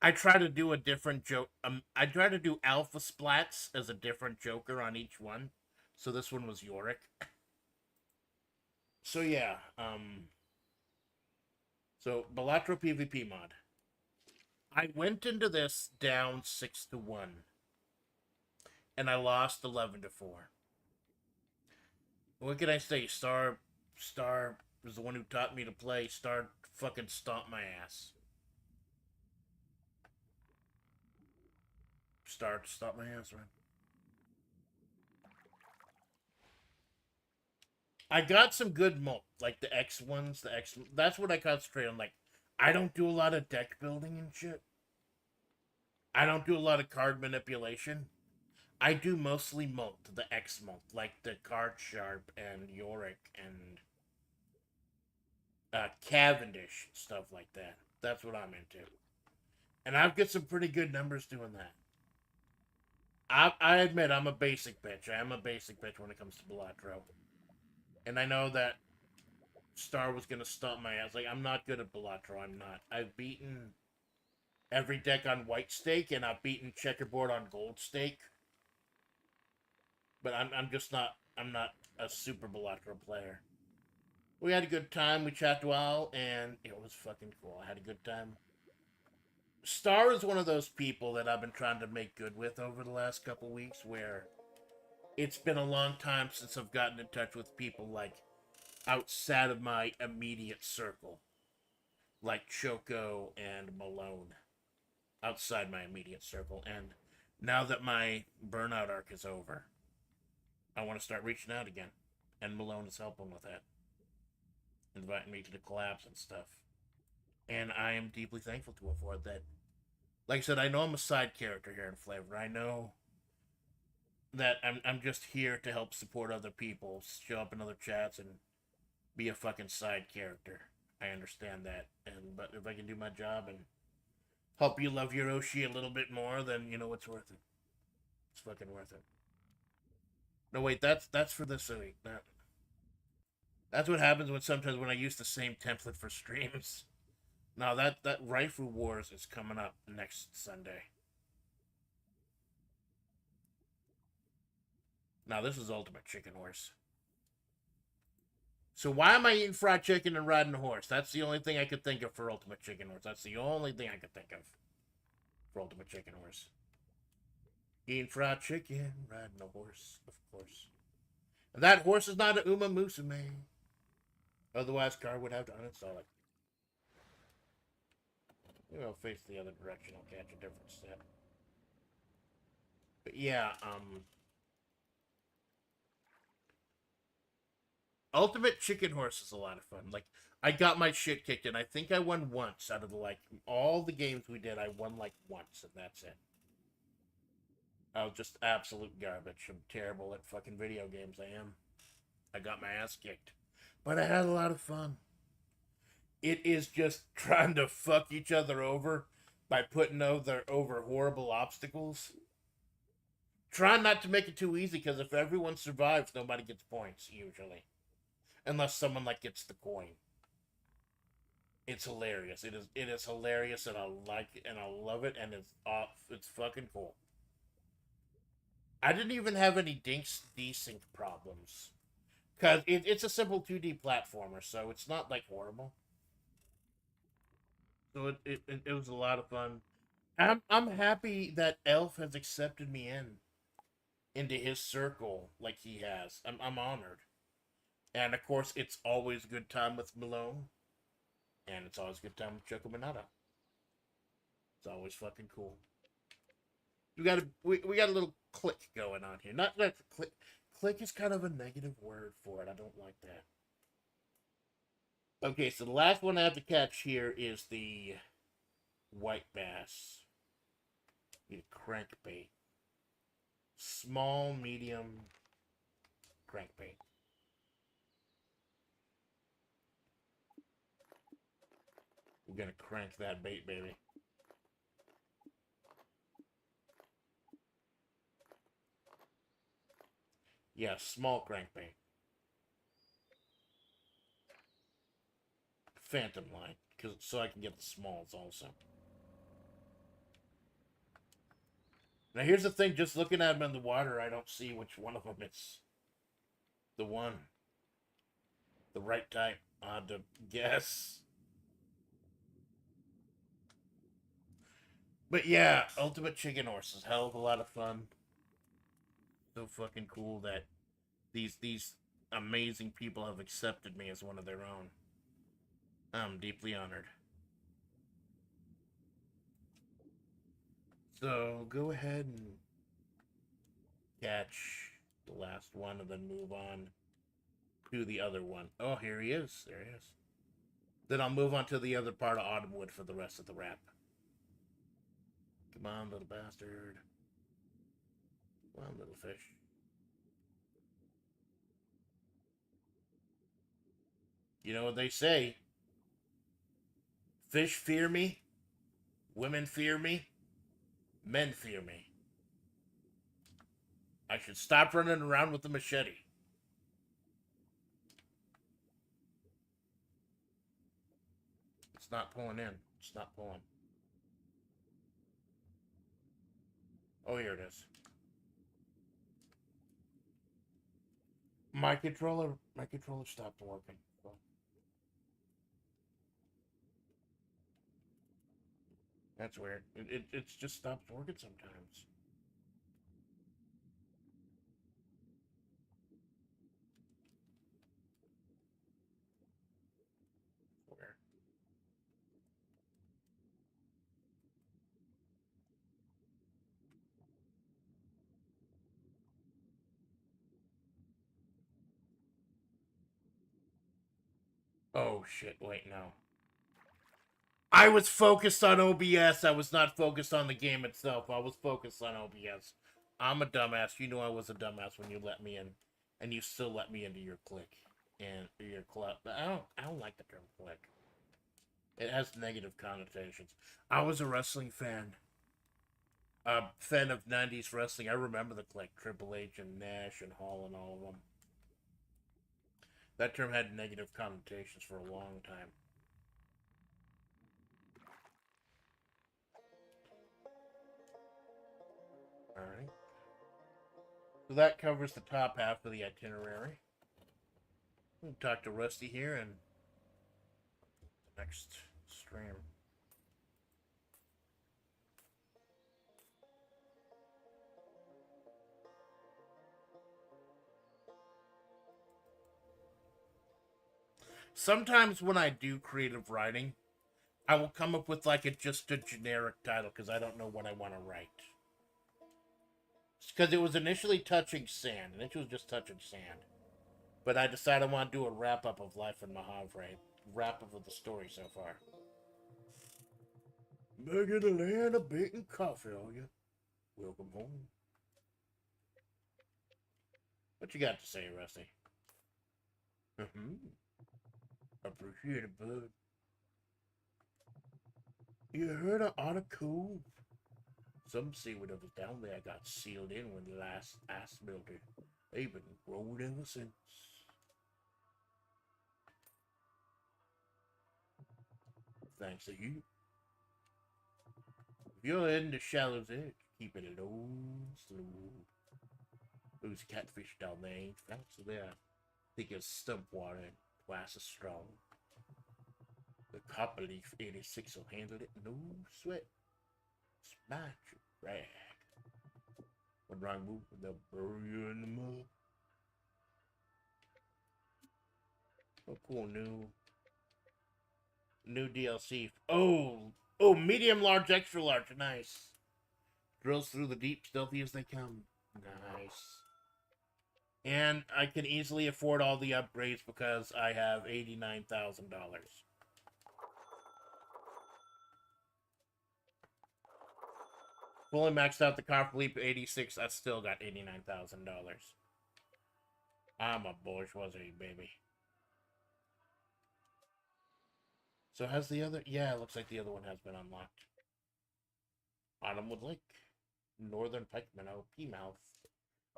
I try to do a different joke. I try to do Alpha Splatts as a different Joker on each one. So this one was Yorick. So yeah, so Balatro PvP mod. I went into this down 6-1, and I lost 11-4. What can I say? Star was the one who taught me to play. Star fucking stomped my ass. Star stomped my ass, right? I got some good mult, like the X ones. The X. That's what I concentrate on. Like, I don't do a lot of deck building and shit. I don't do a lot of card manipulation. I do mostly mult, the X mult, like the Card Sharp and Yorick and Cavendish, stuff like that. That's what I'm into. And I've got some pretty good numbers doing that. I admit I'm a basic bitch. I am a basic bitch when it comes to Balatro. And I know that Star was going to stump my ass. Like, I'm not good at Balatro. I'm not. I've beaten every deck on white stake, and I've beaten checkerboard on gold stake. But I'm just not. I'm not a super Balatro player. We had a good time. We chatted a while, and it was fucking cool. I had a good time. Star is one of those people that I've been trying to make good with over the last couple weeks, where it's been a long time since I've gotten in touch with people like outside of my immediate circle, like Choco and Malone, outside my immediate circle. And now that my burnout arc is over, I want to start reaching out again. And Malone is helping with that, inviting me to the collabs and stuff. And I am deeply thankful to her for that. Like I said, I know I'm a side character here in FlaVR. I know that I'm just here to help support other people, show up in other chats, and be a fucking side character. I understand that, but if I can do my job and help you love your Oshi a little bit more, then you know it's worth it. It's fucking worth it. No, wait, that's for this week. That's what happens when I use the same template for streams. Now that Rifle Wars is coming up next Sunday. Now this is Ultimate Chicken Horse. So why am I eating fried chicken and riding a horse? That's the only thing I could think of for Ultimate Chicken Horse. That's the only thing I could think of for Ultimate Chicken Horse. Eating fried chicken, riding a horse, of course. And that horse is not an Uma Musume. Otherwise, Car would have to uninstall it. Maybe I'll face the other direction. I'll catch a different step. But yeah, Ultimate Chicken Horse is a lot of fun. Like, I got my shit kicked in. I think I won once out of all the games we did. I won once, and that's it. I was just absolute garbage. I'm terrible at fucking video games. I am. I got my ass kicked, but I had a lot of fun. It is just trying to fuck each other over by putting over horrible obstacles. Try not to make it too easy, because if everyone survives, nobody gets points usually. Unless someone gets the coin. It's hilarious. It is hilarious, and I like it, and I love it, and it's fucking cool. I didn't even have any desync problems, because it's a simple 2D platformer, so it's not horrible. So it was a lot of fun. I'm happy that Elf has accepted me into his circle like he has. I'm honored. And of course, it's always a good time with Malone. And it's always a good time with Choco Manada. It's always fucking cool. We got a little click going on here. Not that click. Click is kind of a negative word for it. I don't like that. Okay, so the last one I have to catch here is the white bass. Need a crankbait. Small, medium crankbait. We're gonna crank that bait, baby. Yeah, small crankbait. Phantom line, so I can get the smalls also. Now here's the thing, just looking at them in the water, I don't see which one of them is the one. The right type. Odd to guess. But yeah, Ultimate Chicken Horse is a hell of a lot of fun. So fucking cool that these amazing people have accepted me as one of their own. I'm deeply honored. So go ahead and catch the last one and then move on to the other one. Oh, here he is. There he is. Then I'll move on to the other part of Autumnwood for the rest of the wrap. Come on, little bastard. Come on, little fish. You know what they say? Fish fear me. Women fear me. Men fear me. I should stop running around with the machete. It's not pulling in. It's not pulling. Oh, here it is. My controller stopped working. That's weird. It's just stops working sometimes. Weird. Oh shit, wait, no. I was focused on OBS. I was not focused on the game itself. I was focused on OBS. I'm a dumbass. You knew I was a dumbass when you let me in. And you still let me into your clique. And your club. I don't like the term clique. It has negative connotations. I was a wrestling fan. A fan of 90s wrestling. I remember the clique. Triple H and Nash and Hall and all of them. That term had negative connotations for a long time. Alright. So that covers the top half of the itinerary. We'll talk to Rusty here and the next stream. Sometimes when I do creative writing, I will come up with like just a generic title because I don't know what I want to write. Because it was initially touching sand, and it was just touching sand. But I decided I want to do a wrap up of Life in Mahavre, wrap up of the story so far. Back in the land of bacon coffee, are you? Welcome home. What you got to say, Rusty? Appreciate it, bud. You heard of Otter Cove? Some say whatever's down there got sealed in when the last ice melted. They've been growing ever since. Thanks to you. If you're heading to Shallow's Edge, keep it low and slow. Those catfish down there ain't fancy there. Thick as stump water and twice as strong. The copper leaf 86 will handle it no sweat. Smash it rag. One wrong move and they'll bury you in the mud. Oh, cool, new DLC. Oh, medium, large, extra large, nice. Drills through the deep, stealthy as they come. Nice. And I can easily afford all the upgrades because I have $89,000. Fully maxed out the Copper Leap 86, I still got $89,000. I'm a bourgeoisie, baby. So has the other... Yeah, it looks like the other one has been unlocked. Autumnwood Lake. Northern Pikeman, OP Mouth.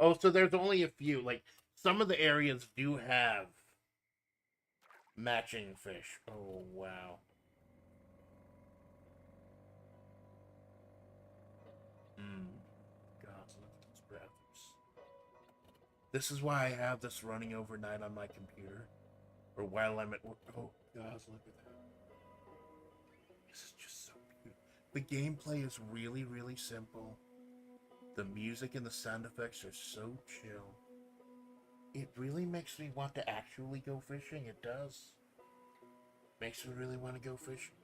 Oh, so there's only a few. Like, some of the areas do have matching fish. Oh, wow. God, look at these graphics. This is why I have this running overnight on my computer. Or while I'm at work. Oh, God, look at that. This is just so beautiful. The gameplay is really, really simple. The music and the sound effects are so chill. It really makes me want to actually go fishing. It does. Makes me really want to go fishing.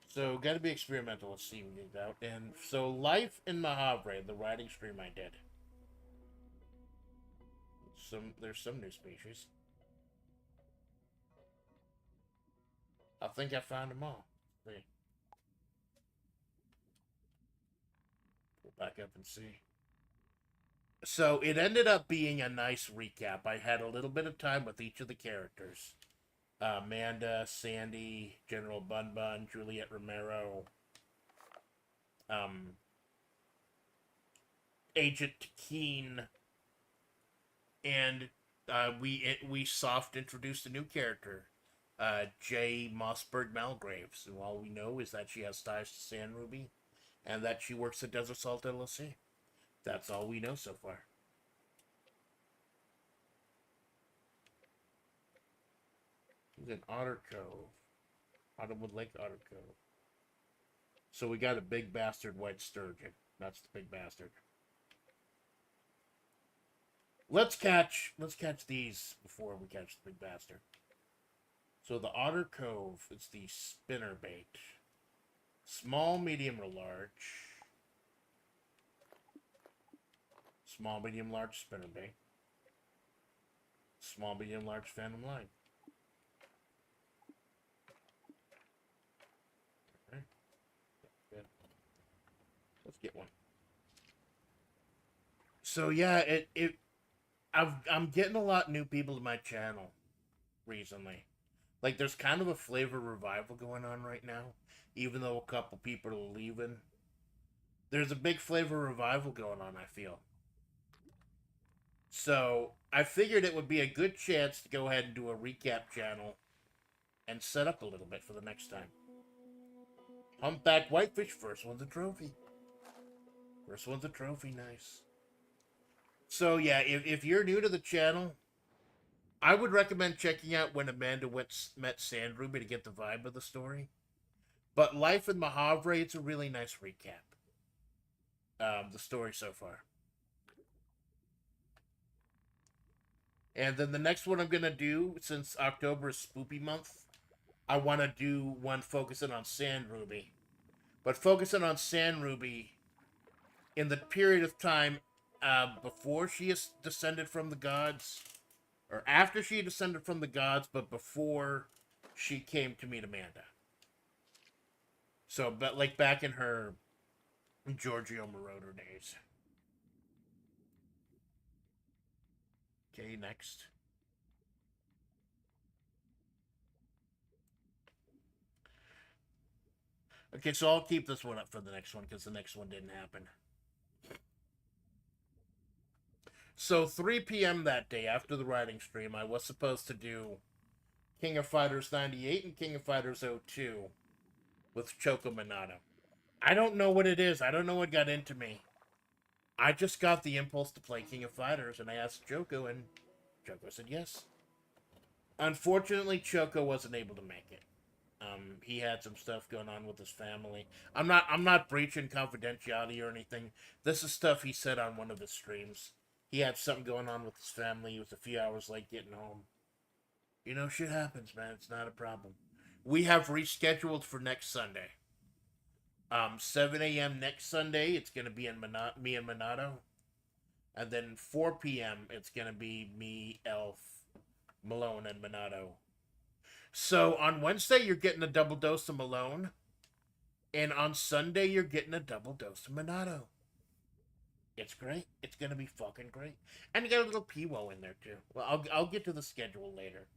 So, got to be experimental. Let's see what we get out. And so, Life in Mahavre, the writing stream I did. There's some new species. I think I found them all. See. Pull back up and see. So it ended up being a nice recap. I had a little bit of time with each of the characters. Amanda, Sandy, General Bun Bun, Juliet Romero, um, Agent Keen, and we soft introduced a new character, Jay Mossberg Malgraves, who all we know is that she has ties to San Ruby, and that she works at Desert Salt LLC. That's all we know so far. He's in Otter Cove, Autumnwood Lake Otter Cove. So we got a big bastard white sturgeon. That's the big bastard. Let's catch these before we catch the big bastard. So the Otter Cove, it's the spinner bait. Small, medium, or large. Small, medium, large spinner bait. Small, medium, large phantom line. Okay. Good. Let's get one. So yeah, I'm getting a lot of new people to my channel recently. Like, there's kind of a flavor revival going on right now, even though a couple people are leaving. There's a big flavor revival going on, I feel. So, I figured it would be a good chance to go ahead and do a recap channel and set up a little bit for the next time. Humpback whitefish, first one's a trophy. First one's a trophy, nice. So, yeah, if you're new to the channel, I would recommend checking out when Amanda met Sand Ruby to get the vibe of the story. But Life in Mahavre, it's a really nice recap. The story so far. And then the next one I'm going to do, since October is Spoopy month, I want to do one focusing on Sand Ruby. But focusing on Sand Ruby in the period of time before she is descended from the gods, or after she descended from the gods, but before she came to meet Amanda. So, but like back in her Giorgio Moroder days. Okay, next. Okay, so I'll keep this one up for the next one because the next one didn't happen. So 3 p.m. that day after the writing stream, I was supposed to do King of Fighters 98 and King of Fighters 02 with Choco Minato. I don't know what it is. I don't know what got into me. I just got the impulse to play King of Fighters, and I asked Choco, and Choco said yes. Unfortunately, Choco wasn't able to make it. He had some stuff going on with his family. I'm not breaching confidentiality or anything. This is stuff he said on one of his streams. He had something going on with his family. He was a few hours late getting home. You know, shit happens, man. It's not a problem. We have rescheduled for next Sunday. 7 a.m. next Sunday, it's going to be in me and Minato. And then 4 p.m., it's going to be me, Elf, Malone, and Minato. So on Wednesday, you're getting a double dose of Malone. And on Sunday, you're getting a double dose of Minato. It's great. It's going to be fucking great. And you got a little Piwo in there, too. Well, I'll get to the schedule later.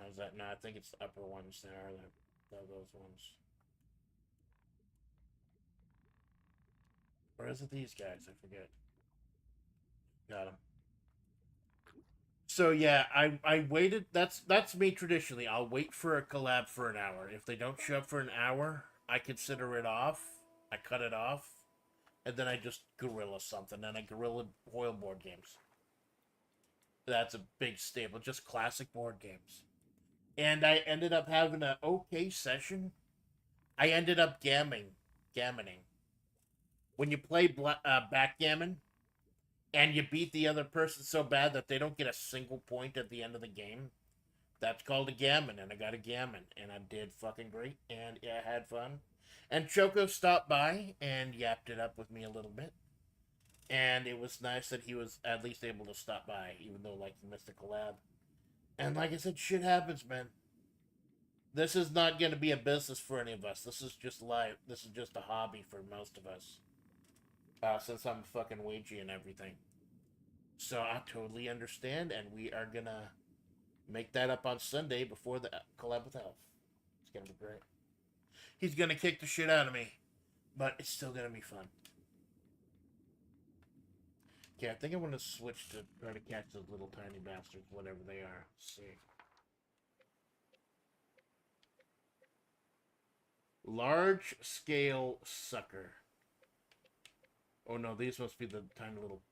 How's that? No, I think it's the upper ones there. Those ones. Or is it these guys? I forget. Got them. So yeah, I waited. That's me traditionally. I'll wait for a collab for an hour. If they don't show up for an hour, I consider it off. I cut it off, and then I just gorilla something. And I gorilla oil board games. That's a big staple. Just classic board games. And I ended up having an okay session. I ended up gammoning. When you play backgammon, and you beat the other person so bad that they don't get a single point at the end of the game, that's called a gammon, and I got a gammon, and I did fucking great, and yeah, I had fun. And Choco stopped by and yapped it up with me a little bit, and it was nice that he was at least able to stop by, even though, like, he missed the collab. And like I said, shit happens, man. This is not going to be a business for any of us. This is just life. This is just a hobby for most of us. Since I'm fucking wagey and everything. So I totally understand, and we are gonna make that up on Sunday before the collab with Elf. It's gonna be great. He's gonna kick the shit out of me, but it's still gonna be fun. Okay, I think I want to switch to try to catch those little tiny bastards, whatever they are. Let's see. Large scale sucker. Oh no, these must be the tiny little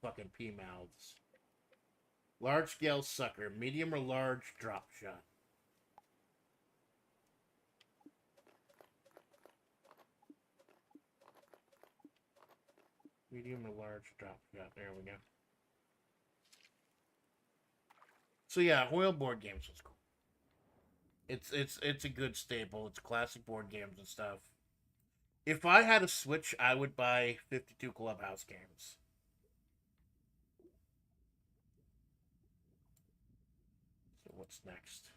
fucking pea mouths. Large scale sucker, medium or large drop shot. Medium or large drop shot. There we go. So yeah, Hoyle board games was cool. It's a good staple. It's classic board games and stuff. If I had a Switch, I would buy 52 Clubhouse games. So what's next?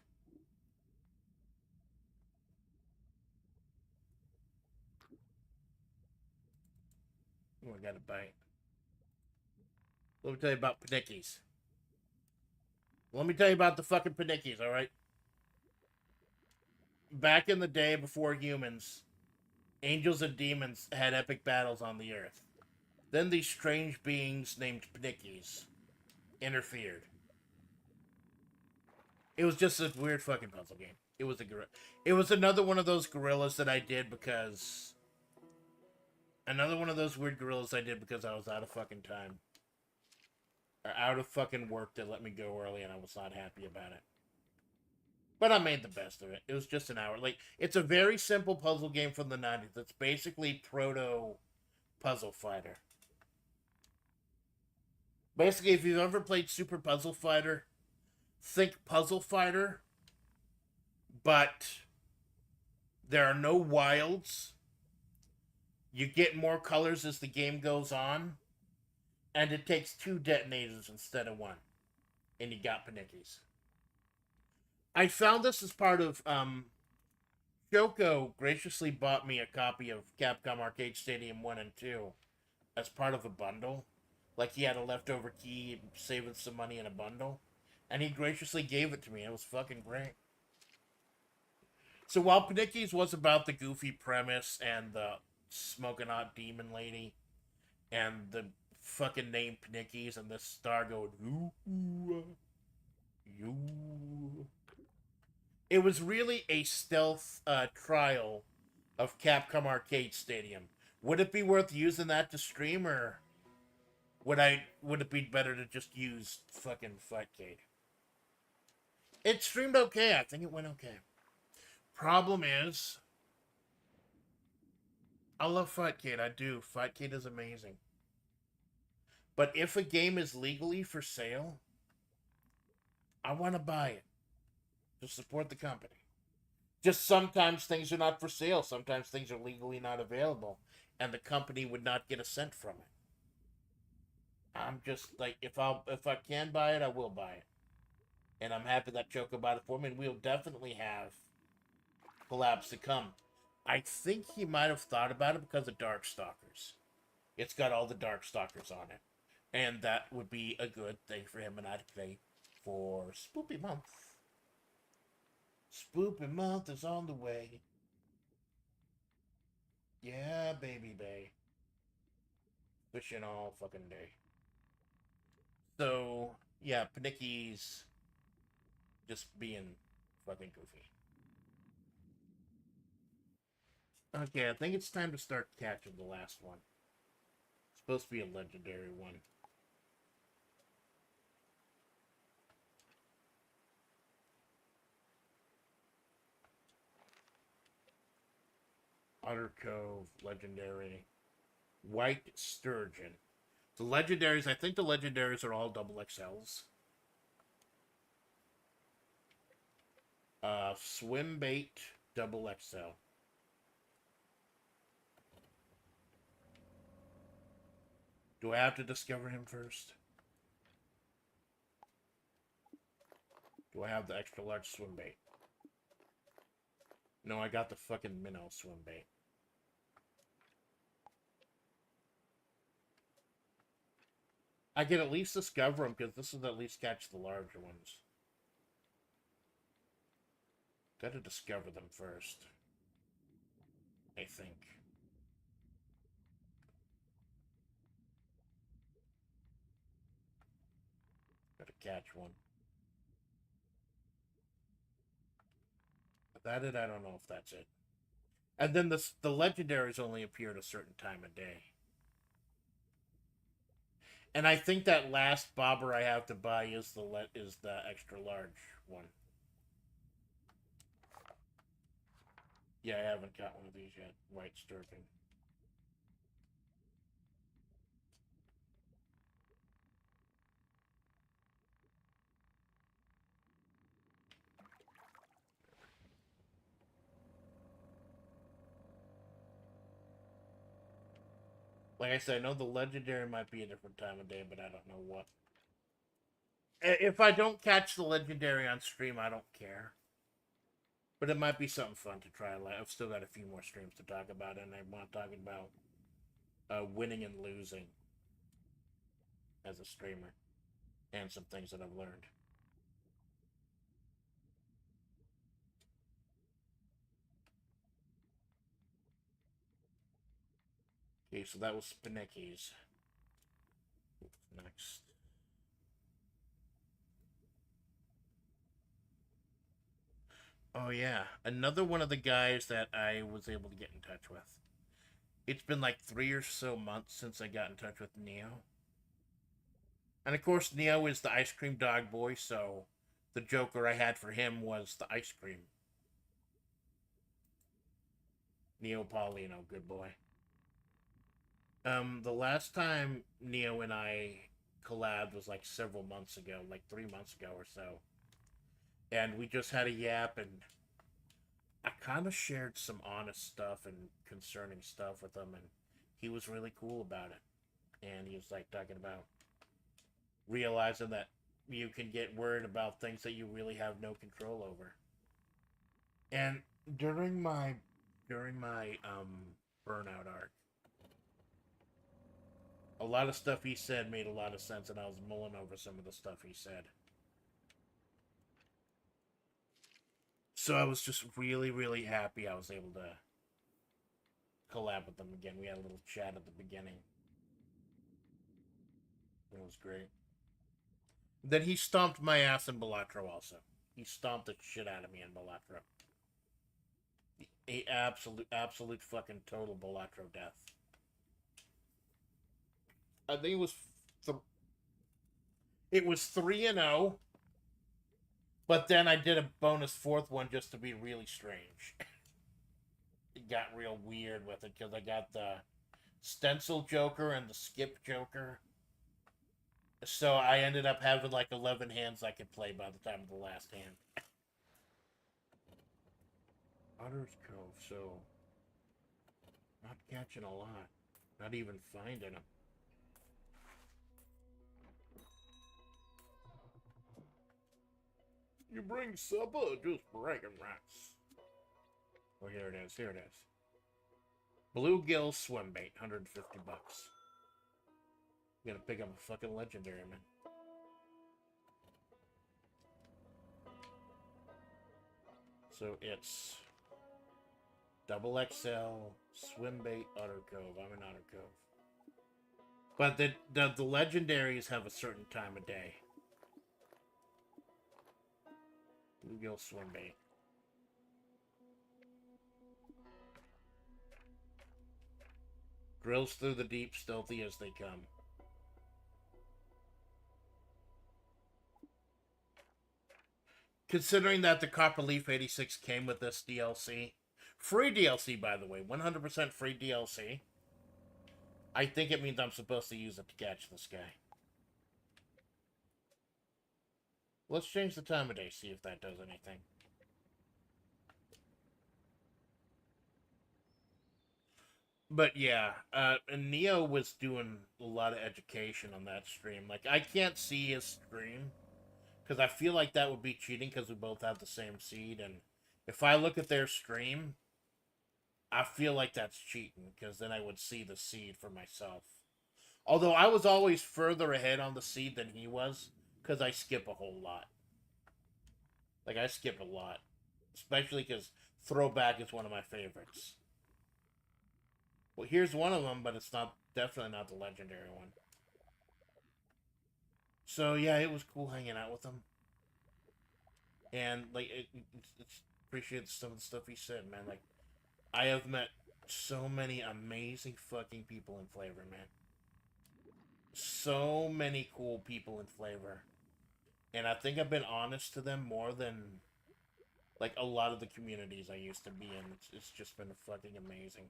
Oh, I got a bite. Let me tell you about panickies. Let me tell you about the fucking panickies, alright? Back in the day before humans, angels and demons had epic battles on the earth. Then these strange beings named panickies interfered. It was just a weird fucking puzzle game. It was another one of those gorillas that I did because... Another one of those weird gorillas I did because I was out of fucking time. Or out of fucking work that let me go early and I was not happy about it. But I made the best of it. It was just an hour. Like, it's a very simple puzzle game from the 90s. It's basically proto Puzzle Fighter. Basically, if you've ever played Super Puzzle Fighter, think Puzzle Fighter, but there are no wilds. You get more colors as the game goes on, and it takes 2 detonators instead of 1. And you got panickies. I found this as part of Shoko graciously bought me a copy of Capcom Arcade Stadium 1 and 2 as part of a bundle. Like he had a leftover key, saving some money in a bundle. And he graciously gave it to me. It was fucking great. So while Panickies was about the goofy premise and the smoking hot demon lady and the fucking name Panickies and the star going, ooh, you. It was really a stealth trial of Capcom Arcade Stadium. Would it be worth using that to stream, or would it be better to just use fucking Fightcade? It streamed okay. I think it went okay. Problem is, I love Fightcade. I do. Fightcade is amazing. But if a game is legally for sale, I want to buy it to support the company. Just sometimes things are not for sale. Sometimes things are legally not available, and the company would not get a cent from it. I'm just like, if I can buy it, I will buy it, and I'm happy that Choco bought it for me. And we'll definitely have collabs to come. I think he might have thought about it because of Darkstalkers. It's got all the Darkstalkers on it, and that would be a good thing for him and I to play for Spoopy Month. Spoopy month is on the way. Yeah, baby bay. Fishing all fucking day. So, yeah, Panicki's just being fucking goofy. Okay, I think it's time to start catching the last one. It's supposed to be a legendary one. Otter Cove, legendary. White Sturgeon. The legendaries, I think the legendaries are all double XLs. Swim bait, double XL. Do I have to discover him first? Do I have the extra large swim bait? No, I got the fucking minnow swim bait. I can at least discover them because this will at least catch the larger ones. Gotta discover them first. I think. Gotta catch one. Is that it? I don't know if that's it. And then the legendaries only appear at a certain time of day. And I think that last bobber I have to buy is the extra large one. Yeah, I haven't got one of these yet. White sturgeon. Like I said, I know the legendary might be a different time of day, but I don't know what. If I don't catch the legendary on stream, I don't care. But it might be something fun to try. Like, I've still got a few more streams to talk about, and I want to talk about winning and losing as a streamer, and some things that I've learned. Okay, so that was Panicki's. Next. Oh yeah, another one of the guys that I was able to get in touch with. It's been like 3 or so months since I got in touch with Neo. And of course, Neo is the ice cream dog boy, so the Joker I had for him was the ice cream. Neo Paulino, good boy. The last time Neo and I collabed was like several months ago, like 3 months ago or so. And we just had a yap, and I kind of shared some honest stuff and concerning stuff with him, and he was really cool about it. And he was like talking about realizing that you can get worried about things that you really have no control over. And during my burnout arc, a lot of stuff he said made a lot of sense, and I was mulling over some of the stuff he said. So I was just really, really happy I was able to collab with them again. We had a little chat at the beginning. It was great. Then he stomped my ass in Balatro also. He stomped the shit out of me in Balatro. A absolute fucking total Balatro death. I think it was 3-0, but then I did a bonus fourth one just to be really strange. It got real weird with it because I got the stencil Joker and the skip Joker. So I ended up having like 11 hands I could play by the time of the last hand. Otter's Cove, so not catching a lot. Not even finding them. You bring supper or just bragging rights? Oh, here it is. Here it is. Bluegill swim bait, $150. I'm gonna pick up a fucking legendary, man. So it's double XL, swim bait, Otter Cove. I'm in Otter Cove. But the legendaries have a certain time of day. Bluegill swim bait. Drills through the deep, stealthy as they come. Considering that the Copperleaf 86 came with this DLC, free DLC by the way, 100% free DLC, I think it means I'm supposed to use it to catch this guy. Let's change the time of day, see if that does anything. But yeah, and Neo was doing a lot of education on that stream. Like, I can't see his stream, because I feel like that would be cheating, because we both have the same seed, and if I look at their stream, I feel like that's cheating, because then I would see the seed for myself. Although I was always further ahead on the seed than he was, because I skip a whole lot. Like, I skip a lot. Especially because Throwback is one of my favorites. Well, here's one of them, but it's definitely not the legendary one. So, yeah, it was cool hanging out with him. And, like, it's appreciate some of the stuff he said, man. Like, I have met so many amazing fucking people in FlaVR, man. So many cool people in FlaVR. And I think I've been honest to them more than, like, a lot of the communities I used to be in. It's just been fucking amazing.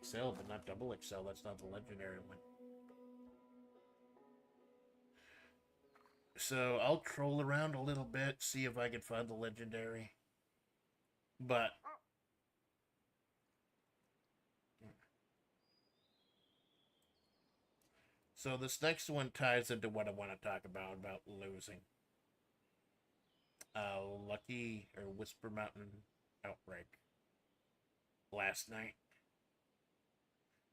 XL, but not double XL. That's not the legendary one. So I'll troll around a little bit, see if I can find the legendary. But so this next one ties into what I want to talk about losing. Lucky or Whisper Mountain Outbreak last night.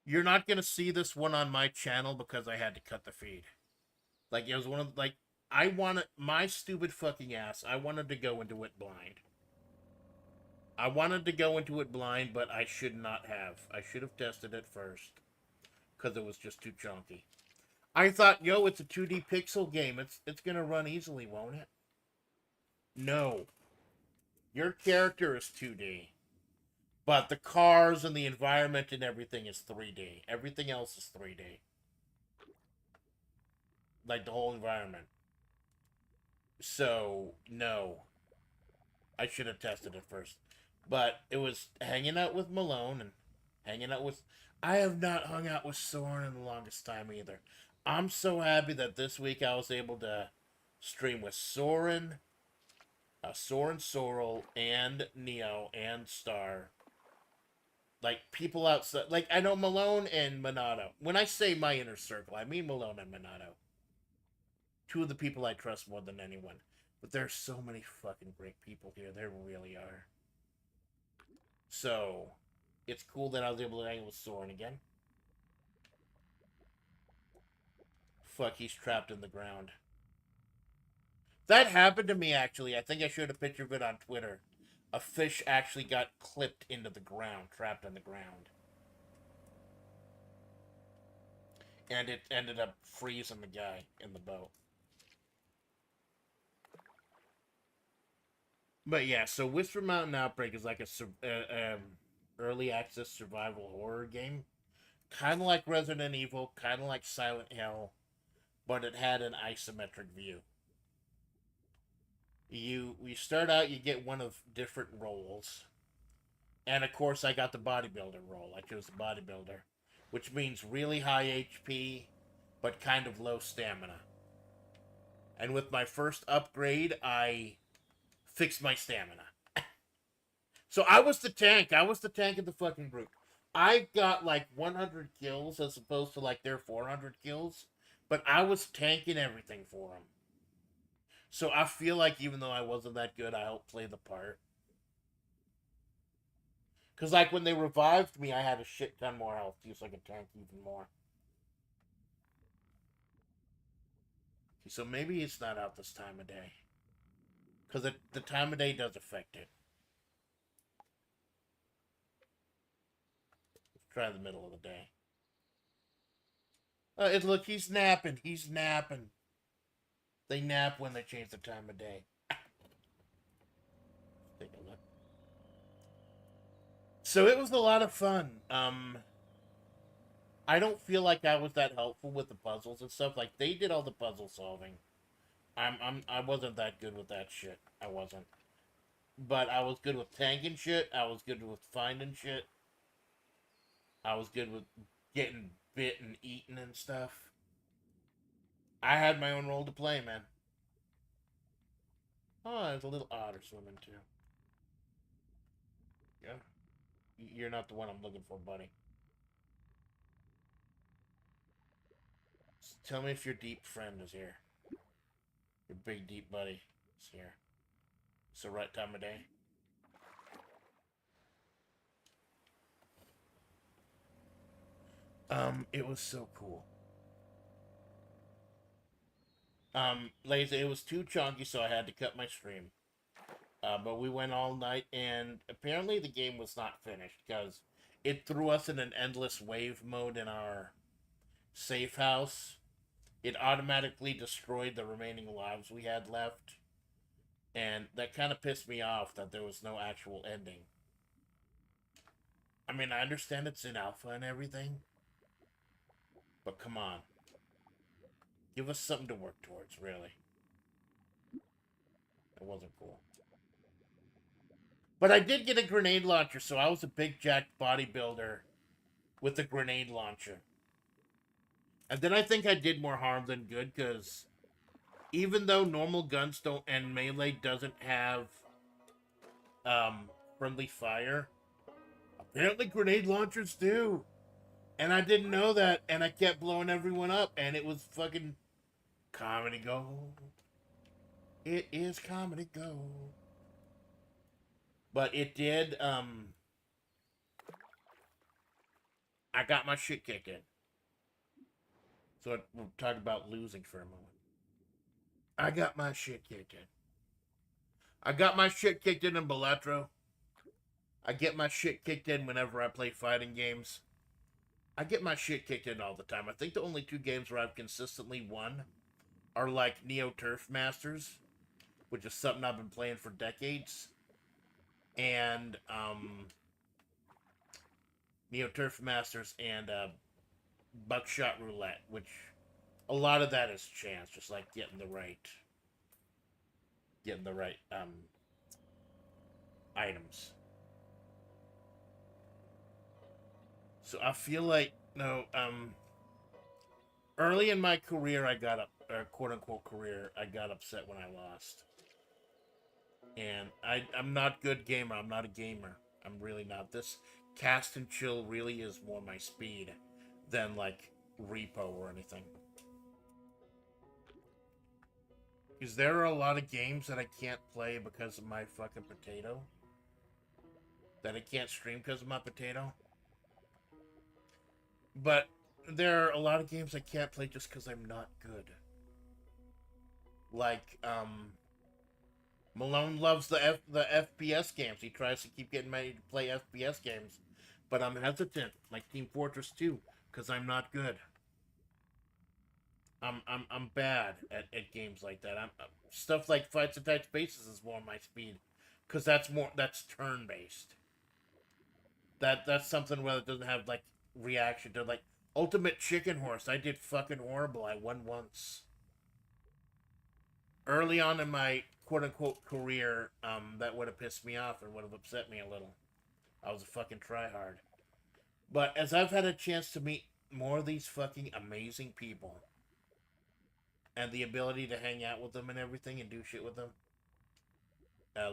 You're not gonna see this one on my channel because I had to cut the feed. Like, it was one of, like, I wanted, my stupid fucking ass, I wanted to go into it blind. I wanted to go into it blind, but I should not have. I should have tested it first. Because it was just too chunky. I thought, yo, it's a 2D pixel game. It's gonna run easily, won't it? No. Your character is 2D. But the cars and the environment and everything is 3D. Everything else is 3D. Like, the whole environment. So, no. I should have tested it first. But it was hanging out with Malone and hanging out with... I have not hung out with Soren in the longest time either. I'm so happy that this week I was able to stream with Soren, Sorrel, and Neo, and Star. Like, people outside... Like, I know Malone and Minato. When I say my inner circle, I mean Malone and Minato. Two of the people I trust more than anyone. But there's so many fucking great people here. There really are. So, it's cool that I was able to hang with Soren again. Fuck, he's trapped in the ground. That happened to me, actually. I think I showed a picture of it on Twitter. A fish actually got clipped into the ground, trapped in the ground. And it ended up freezing the guy in the boat. But yeah, so Whisper Mountain Outbreak is like a early access survival horror game. Kind of like Resident Evil, kind of like Silent Hill, but it had an isometric view. We start out, you get one of different roles. And of course, I got the bodybuilder role. I chose the bodybuilder, which means really high HP, but kind of low stamina. And with my first upgrade, I fixed my stamina. So I was the tank. I was the tank of the fucking group. I got like 100 kills as opposed to like their 400 kills, but I was tanking everything for them. So I feel like even though I wasn't that good, I helped play the part. Because, like, when they revived me, I had a shit ton more health, so I could tank even more. So maybe it's not out this time of day. Because the time of day does affect it. Let's try the middle of the day. Look, he's napping. He's napping. They nap when they change the time of day. Take a look. So it was a lot of fun. I don't feel like I was that helpful with the puzzles and stuff. Like they did all the puzzle solving. I wasn't that good with that shit. I wasn't. But I was good with tanking shit. I was good with finding shit. I was good with getting bit and eaten and stuff. I had my own role to play, man. Oh, there's a little otter swimming too. Yeah. You're not the one I'm looking for, buddy. Tell me if your deep friend is here. Your big deep buddy is here. It's the right time of day. It was so cool. Lazy, it was too chunky, so I had to cut my stream. But we went all night, and apparently the game was not finished because it threw us in an endless wave mode in our safe house. It automatically destroyed the remaining lives we had left, and that kind of pissed me off that there was no actual ending. I mean, I understand it's in alpha and everything, but come on. Give us something to work towards, really. It wasn't cool. But I did get a grenade launcher, so I was a big jacked bodybuilder with a grenade launcher. And then I think I did more harm than good, because even though normal guns don't, and melee doesn't have friendly fire, apparently grenade launchers do. And I didn't know that, and I kept blowing everyone up, and it was fucking comedy gold. It is comedy gold. But it did, I got my shit kicked in. So we'll talk about losing for a moment. I got my shit kicked in. I got my shit kicked in Balatro. I get my shit kicked in whenever I play fighting games. I get my shit kicked in all the time. I think the only two games where I've consistently won are like Neo Turf Masters, which is something I've been playing for decades, and Neo Turf Masters and Buckshot Roulette, which a lot of that is chance, just like getting the right items. So I feel like early in my career I got quote unquote career, I got upset when I lost. And I'm not good gamer. I'm not a gamer. I'm really not. This cast and chill really is more my speed than like repo or anything. Is there a lot of games that I can't play because of my fucking potato? That I can't stream because of my potato? But there are a lot of games I can't play just because I'm not good. Like, Malone loves the FPS games. He tries to keep getting me to play FPS games, but I'm hesitant, like Team Fortress 2, because I'm not good. I'm bad at games like that. Stuff like Fights and Tight Spaces is more my speed, because that's turn based. That's something where it doesn't have like reaction to like Ultimate Chicken Horse. I did fucking horrible. I won once. Early on in my quote unquote career, that would have pissed me off and would have upset me a little. I was a fucking tryhard. But as I've had a chance to meet more of these fucking amazing people and the ability to hang out with them and everything and do shit with them,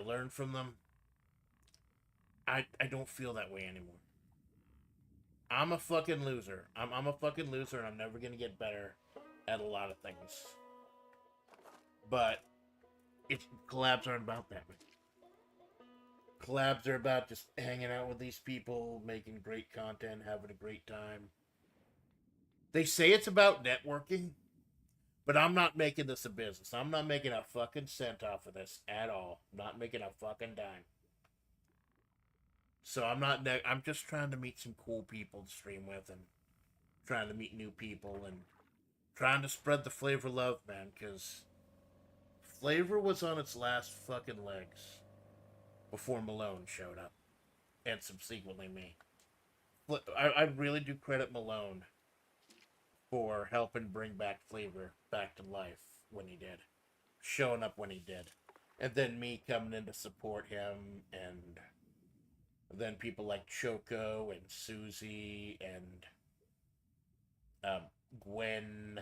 learn from them, I don't feel that way anymore. I'm a fucking loser. I'm a fucking loser, and I'm never gonna get better at a lot of things. But collabs aren't about that. Collabs are about just hanging out with these people, making great content, having a great time. They say it's about networking, But I'm not making this a business. I'm not making a fucking cent off of this at all. I'm not making a fucking dime. So I'm not. I'm just trying to meet some cool people to stream with, and trying to meet new people, and trying to spread the FlaVR love, man. Because FlaVR was on its last fucking legs before Malone showed up, and subsequently me. I really do credit Malone for helping bring back FlaVR back to life when he did, showing up when he did, and then me coming in to support him, and then people like Choco and Susie and um, Gwen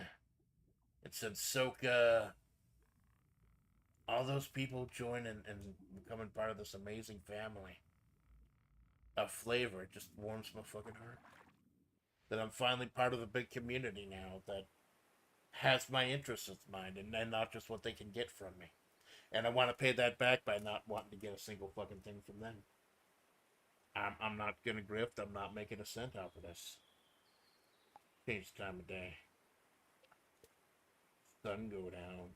and Sensoka, all those people joining and becoming part of this amazing family of FlaVR. It just warms my fucking heart that I'm finally part of a big community now that has my interests in mind, and not just what they can get from me. And I want to pay that back by not wanting to get a single fucking thing from them. I'm not gonna grift. I'm not making a cent off of this. Change the time of day. Sun go down.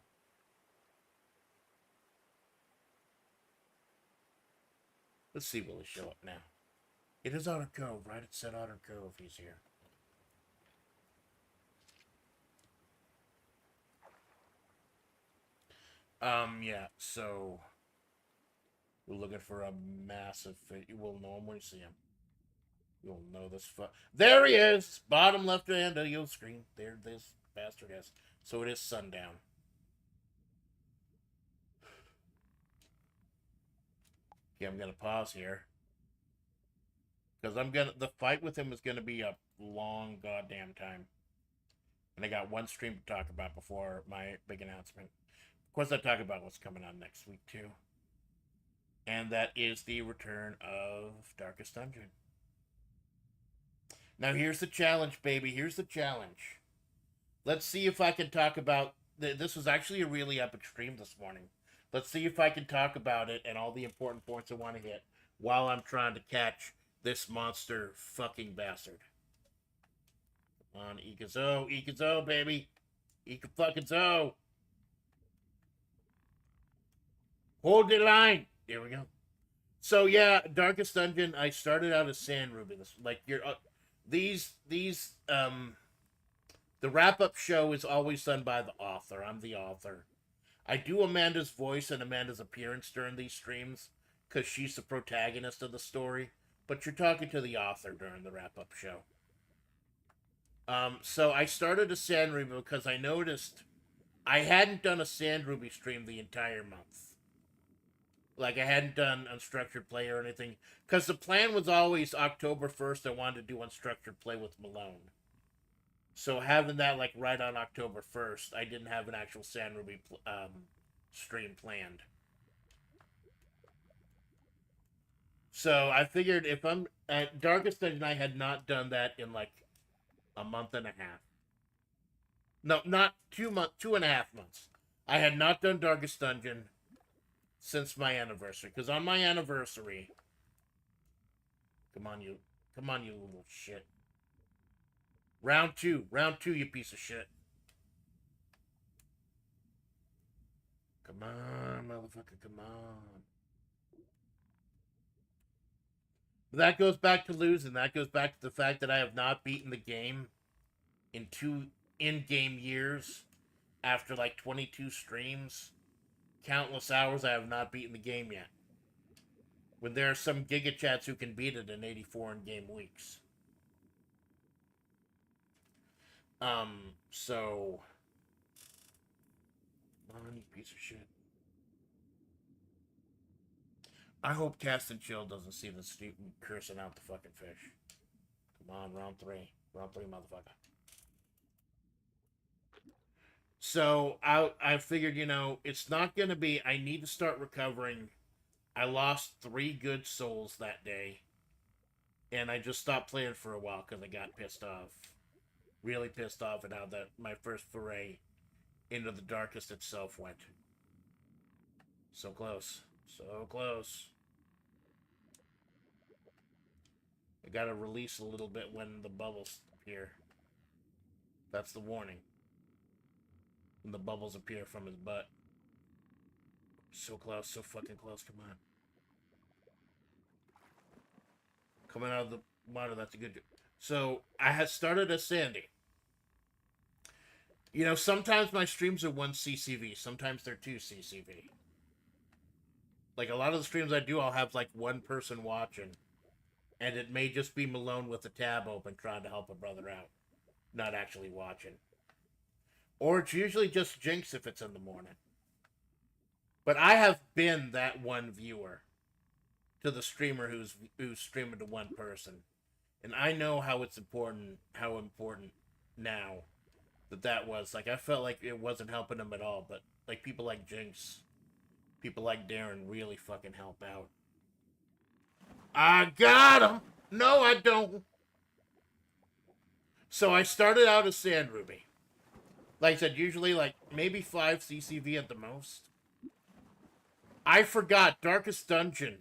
Let's see, will he show up now? It is Otter Cove, right? It said Otter Cove. He's here. Yeah. So we're looking for a massive. You will normally see him. You'll know this. There he is. Bottom left hand of your screen. There, this bastard is. So it is sundown. Okay, I'm gonna pause here because the fight with him is gonna be a long goddamn time, and I got one stream to talk about before my big announcement. Of course, I talk about what's coming on next week too, and that is the return of Darkest Dungeon. Now here's the challenge, baby. Here's the challenge. Let's see if I can talk about. This was actually a really epic stream this morning. Let's see if I can talk about it and all the important points I want to hit while I'm trying to catch this monster fucking bastard. Come on, Ikazo, Ikazo, baby. Ika fucking zo. Hold the line. There we go. So yeah, Darkest Dungeon. I started out as Sand Ruby. This like you're these the wrap up show is always done by the author. I'm the author. I do Amanda's voice and Amanda's appearance during these streams because she's the protagonist of the story. But you're talking to the author during the wrap up show. So I started a Sand Ruby because I noticed I hadn't done a Sand Ruby stream the entire month. Like I hadn't done Unstructured Play or anything. Because the plan was always October 1st, I wanted to do Unstructured Play with Malone. So having that like right on October 1st, I didn't have an actual Sand Ruby stream planned. So I figured if I'm at Darkest Dungeon, I had not done that in like a month and a half. No, not 2 months, 2.5 months. I had not done Darkest Dungeon since my anniversary. Because on my anniversary, come on, you little shit. Round two, you piece of shit. Come on, motherfucker, come on. But that goes back to losing. That goes back to the fact that I have not beaten the game in 2 in-game years after like 22 streams. Countless hours I have not beaten the game yet. When there are some Giga Chats who can beat it in 84 in-game weeks. So... Come on, you piece of shit. I hope Cast and Chill doesn't see the student cursing out the fucking fish. Come on, round 3. Round 3, motherfucker. So I figured, it's not going to be... I need to start recovering. I lost 3 good souls that day. And I just stopped playing for a while because I got pissed off. Really pissed off at how that my first foray into the darkest itself went. So close. So close. I gotta release a little bit when the bubbles appear. That's the warning. when the bubbles appear from his butt. So close, so fucking close. Come on. Coming out of the water, that's a good job. So I had started a Sandy. You know, sometimes my streams are 1 CCV, sometimes they're 2 CCV. Like a lot of the streams I do, I'll have like one person watching, and it may just be Malone with the tab open trying to help a brother out, not actually watching. Or it's usually just Jinx if it's in the morning. But I have been that one viewer to the streamer who's streaming to one person, and I know how important now that was. Like I felt like it wasn't helping him at all, but like people like Jinx, people like Darren really fucking help out. I got him. No, I don't. So I started out as Sand Ruby. Like I said, usually like maybe 5 CCV at the most. I forgot Darkest Dungeon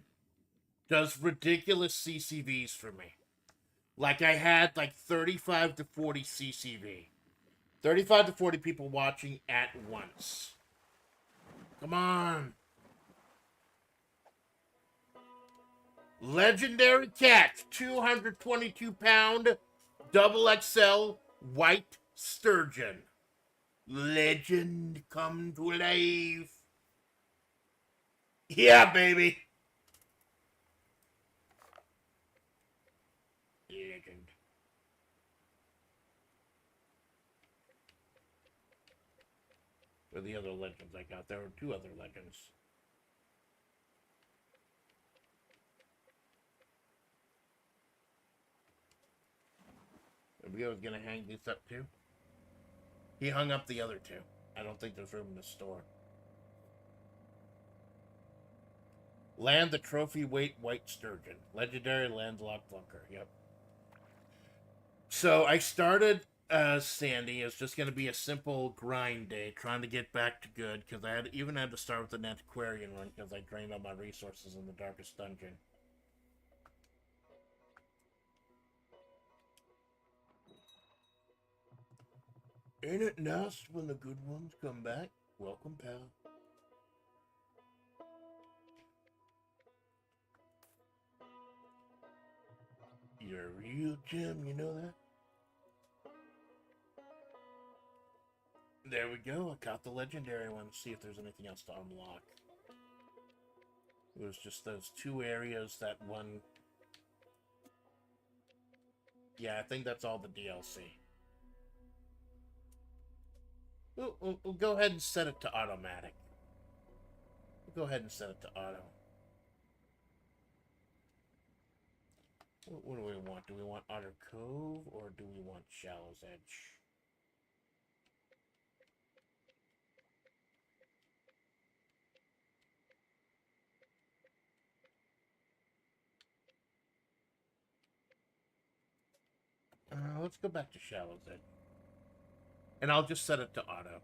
does ridiculous CCVs for me. Like I had like 35 to 40 CCV. 35 to 40 people watching at once. Come on. Legendary catch, 222-pound, double XL white sturgeon. Legend come to life. Yeah, baby. Legend. Or the other legends I got. There were 2 other legends. I was gonna hang these up too. He hung up the other 2. I don't think there's room in the store. Land the trophy weight white sturgeon. Legendary landlocked bunker. Yep. So I started Sandy. It's just going to be a simple grind day, trying to get back to good, because I had to start with an antiquarian run because I drained all my resources in the Darkest Dungeon. Ain't it nice when the good ones come back? Welcome, pal. You're a real gem, you know that? There we go. I caught the legendary one. See if there's anything else to unlock. It was just those 2 areas, that one. Yeah, I think that's all the DLC. We'll go ahead and set it to automatic. We'll go ahead and set it to auto. What do we want? Do we want Otter Cove or do we want Shallow's Edge? Let's go back to Shallow's Edge. And I'll just set it to auto.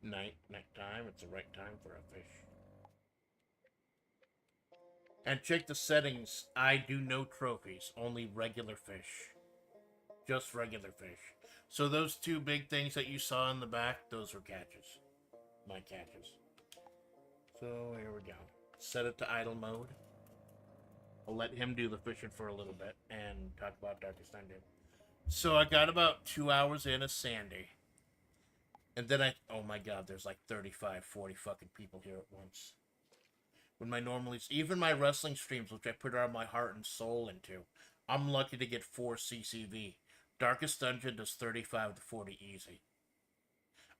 Nighttime. It's the right time for a fish. And check the settings. I do no trophies, only regular fish. Just regular fish. So those 2 big things that you saw in the back, those were catches. My catches. So here we go. Set it to idle mode. I'll let him do the fishing for a little bit and talk about Darkest Dungeon. So I got about 2 hours in of Sandy. And then oh my god, there's like 35, 40 fucking people here at once. When even my wrestling streams, which I put all my heart and soul into, I'm lucky to get 4 CCV. Darkest Dungeon does 35 to 40 easy.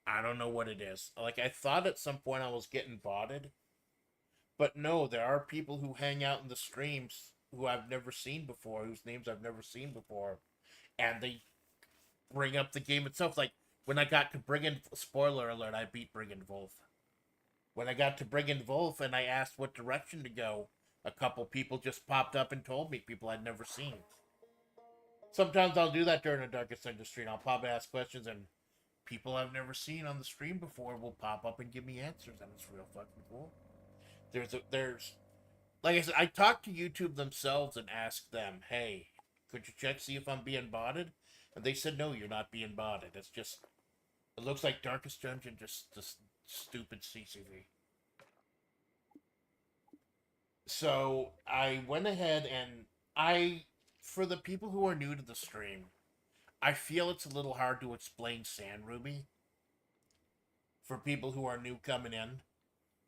I don't know what it is. Like, I thought at some point I was getting botted. But no, there are people who hang out in the streams who I've never seen before, whose names I've never seen before. And they bring up the game itself. Like, when I got to Brigand, spoiler alert, I beat Brigand Wolf. When I got to Brigand Wolf and I asked what direction to go, a couple people just popped up and told me, people I'd never seen. Sometimes I'll do that during a Darkest Dungeon stream. I'll pop and ask questions, and people I've never seen on the stream before will pop up and give me answers, and it's real fucking cool. There's like I said, I talk to YouTube themselves and ask them, hey, could you check see if I'm being botted? And they said no, you're not being botted. It's just it looks like Darkest Dungeon, just stupid CCV. So I went ahead and for the people who are new to the stream, I feel it's a little hard to explain Sand Ruby for people who are new coming in.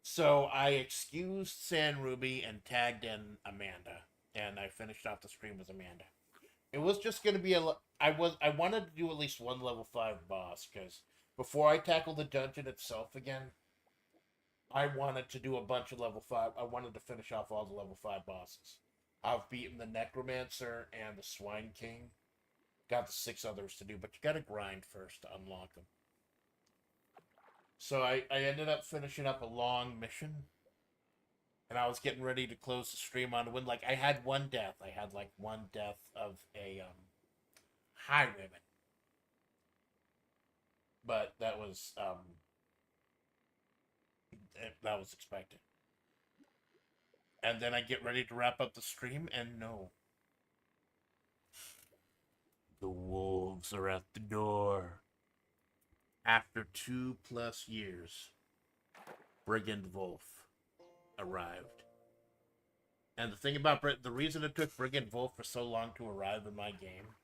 So I excused Sand Ruby and tagged in Amanda, and I finished off the stream with Amanda. It was just going to be I wanted to do at least one level 5 boss, because before I tackle the dungeon itself again, I wanted to do a bunch of level 5. I wanted to finish off all the level 5 bosses. I've beaten the Necromancer and the Swine King. Got the 6 others to do, but you gotta grind first to unlock them. So I ended up finishing up a long mission. And I was getting ready to close the stream on the win. Like, I had one death. I had, like, one death of a, highwayman. But that was, that was expected. And then I get ready to wrap up the stream, and no. The wolves are at the door. After 2+ years, Brigand Wolf arrived. And the thing about the reason it took Brigand Wolf for so long to arrive in my game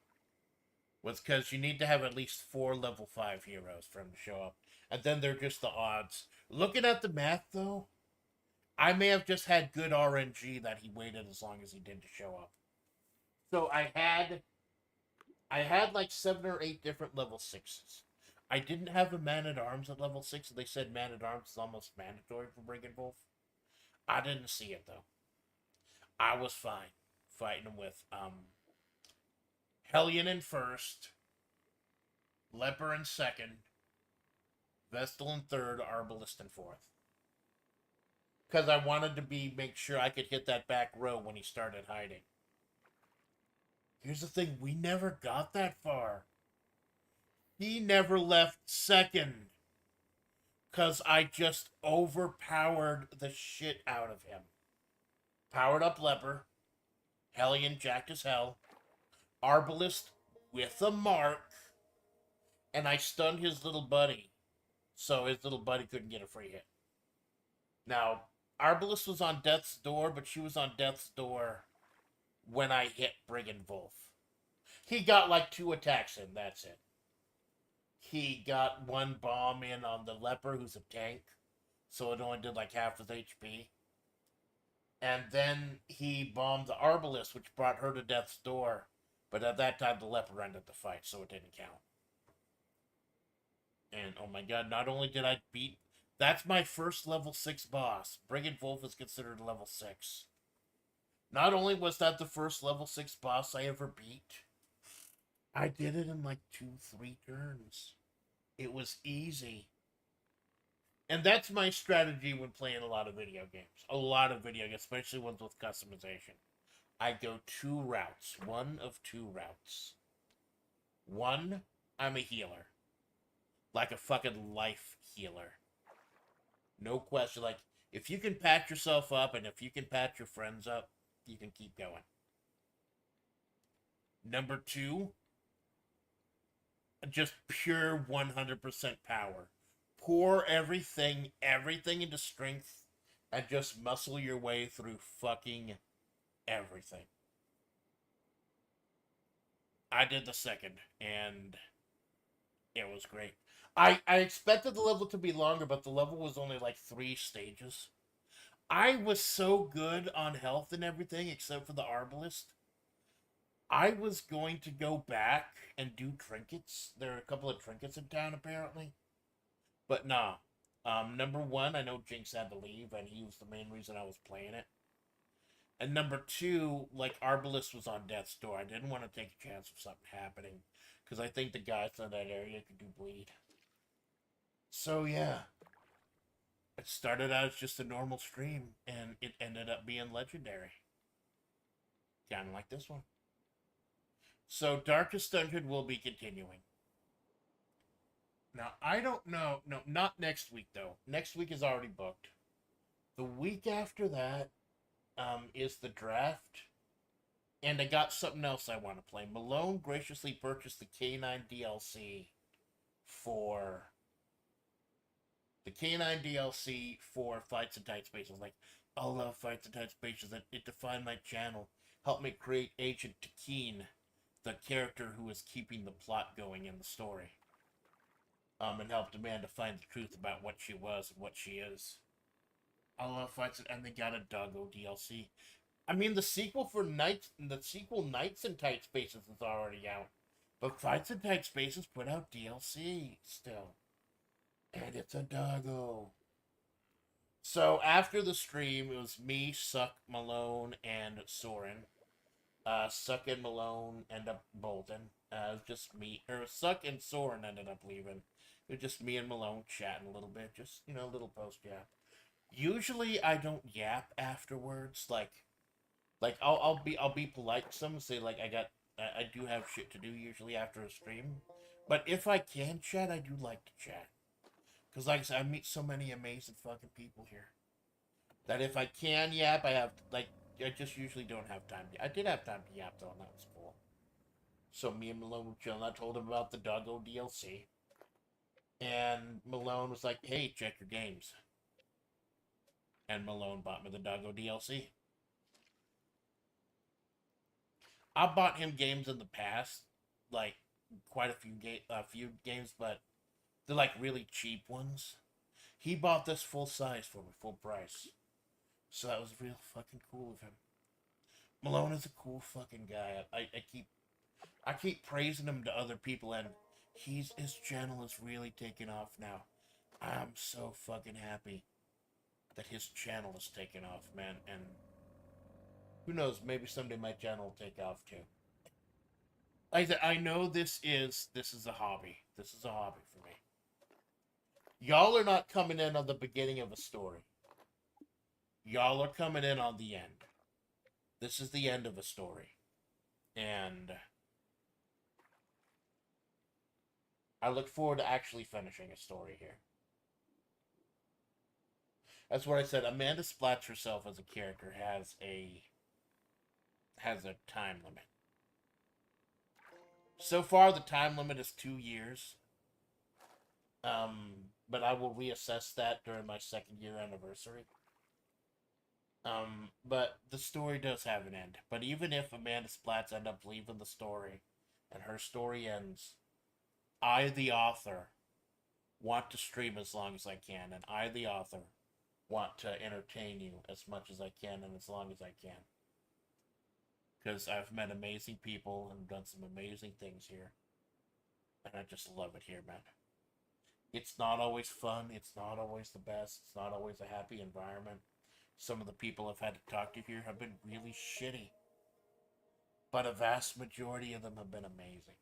was because you need to have at least 4 level 5 heroes for him to show up. And then they're just the odds. Looking at the math, though, I may have just had good RNG that he waited as long as he did to show up. So I had like 7 or 8 different level 6s. I didn't have a Man-at-Arms at level 6, and they said Man-at-Arms is almost mandatory for Brigand Wolf. I didn't see it, though. I was fine fighting him with Hellion in first, Leper in second, Vestal in third, Arbalist in fourth. Because I wanted to make sure I could hit that back row when he started hiding. Here's the thing, we never got that far. He never left second. Because I just overpowered the shit out of him. Powered up Leper. Hellion jacked as hell. Arbalist with a mark. And I stunned his little buddy. So his little buddy couldn't get a free hit. Now, Arbalist was on death's door, but she was on death's door when I hit Brigand Wolf. He got like 2 attacks in, that's it. He got 1 bomb in on the Leper, who's a tank. So it only did like half his HP. And then he bombed the Arbalist, which brought her to death's door. But at that time, the Leper ended the fight, so it didn't count. And oh my god, not only did I beat... That's my first level 6 boss. Brigand Wolf is considered level 6. Not only was that the first level 6 boss I ever beat, I did it in like 2-3 turns. It was easy. And that's my strategy when playing a lot of video games. A lot of video games, especially ones with customization. I go 2 routes. One of 2 routes. One, I'm a healer. Like a fucking life healer. No question. Like, if you can patch yourself up and if you can patch your friends up, you can keep going. Number 2, just pure 100% power. Pour everything into strength and just muscle your way through fucking everything. I did the second, and it was great. I expected the level to be longer, but the level was only like 3 stages. I was so good on health and everything, except for the Arbalist. I was going to go back and do trinkets. There are a couple of trinkets in town, apparently. But nah. Number 1, I know Jinx had to leave, and he was the main reason I was playing it. And number 2, like, Arbalist was on death's door. I didn't want to take a chance of something happening, because I think the guys in that area could do bleed. So, yeah. It started out as just a normal stream, and it ended up being legendary. Kind of like this one. So, Darkest Dungeon will be continuing. Now, I don't know. No, not next week, though. Next week is already booked. The week after that is the draft. And I got something else I want to play. Malone graciously purchased the K9 DLC for Fights in Tight Spaces. Like, I love Fights in Tight Spaces. It defined my channel. Helped me create Agent Takeen, the character who is keeping the plot going in the story. And helped Amanda find the truth about what she was and what she is. I love Fights, and they got a Doggo DLC. I mean, the sequel Nights in Tight Spaces is already out. But Fights in Tight Spaces put out DLC still. And it's a doggo. So after the stream, it was me, Suck, Malone, and Soren. Suck and Malone end up bolting. It was just me, or Suck and Soren ended up leaving. It was just me and Malone chatting a little bit, just, a little post yap. Usually I don't yap afterwards, like I'll be polite to some, say like I do have shit to do usually after a stream. But if I can chat, I do like to chat. Cause like I said, I meet so many amazing fucking people here. That if I can yap, I just usually don't have time. I did have time to yap though, and that was cool. So me and Malone were chilling. I told him about the Doggo DLC. And Malone was like, hey, check your games. And Malone bought me the Doggo DLC. I bought him games in the past, like quite a few games, but they're like really cheap ones. He bought this full size for me, full price. So that was real fucking cool of him. Malone is a cool fucking guy. I keep praising him to other people, and his channel is really taking off now. I'm so fucking happy that his channel is taking off, man. And who knows, maybe someday my channel will take off too. Like I said, I know this is a hobby. This is a hobby for me. Y'all are not coming in on the beginning of a story. Y'all are coming in on the end. This is the end of a story. And I look forward to actually finishing a story here. That's what I said. Amanda Splatts herself as a character has a time limit. So far, the time limit is 2 years. But I will reassess that during my 2nd-year anniversary. But the story does have an end. But even if Amanda Splatts end up leaving the story, and her story ends, I, the author, want to stream as long as I can, and I, the author, want to entertain you as much as I can and as long as I can. Because I've met amazing people and done some amazing things here. And I just love it here, man. It's not always fun. It's not always the best. It's not always a happy environment. Some of the people I've had to talk to here have been really shitty. But a vast majority of them have been amazing.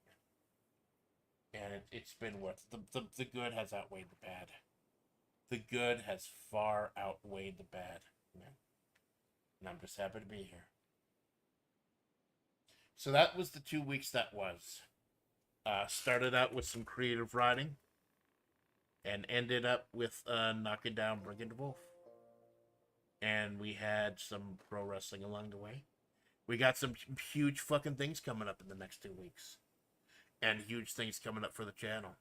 And it's been worth it. The good has outweighed the bad. The good has far outweighed the bad. Man. And I'm just happy to be here. So that was the 2 weeks that was. Started out with some creative writing. And ended up with knocking down Brigand Wolf. And we had some pro wrestling along the way. We got some huge fucking things coming up in the next 2 weeks. And huge things coming up for the channel.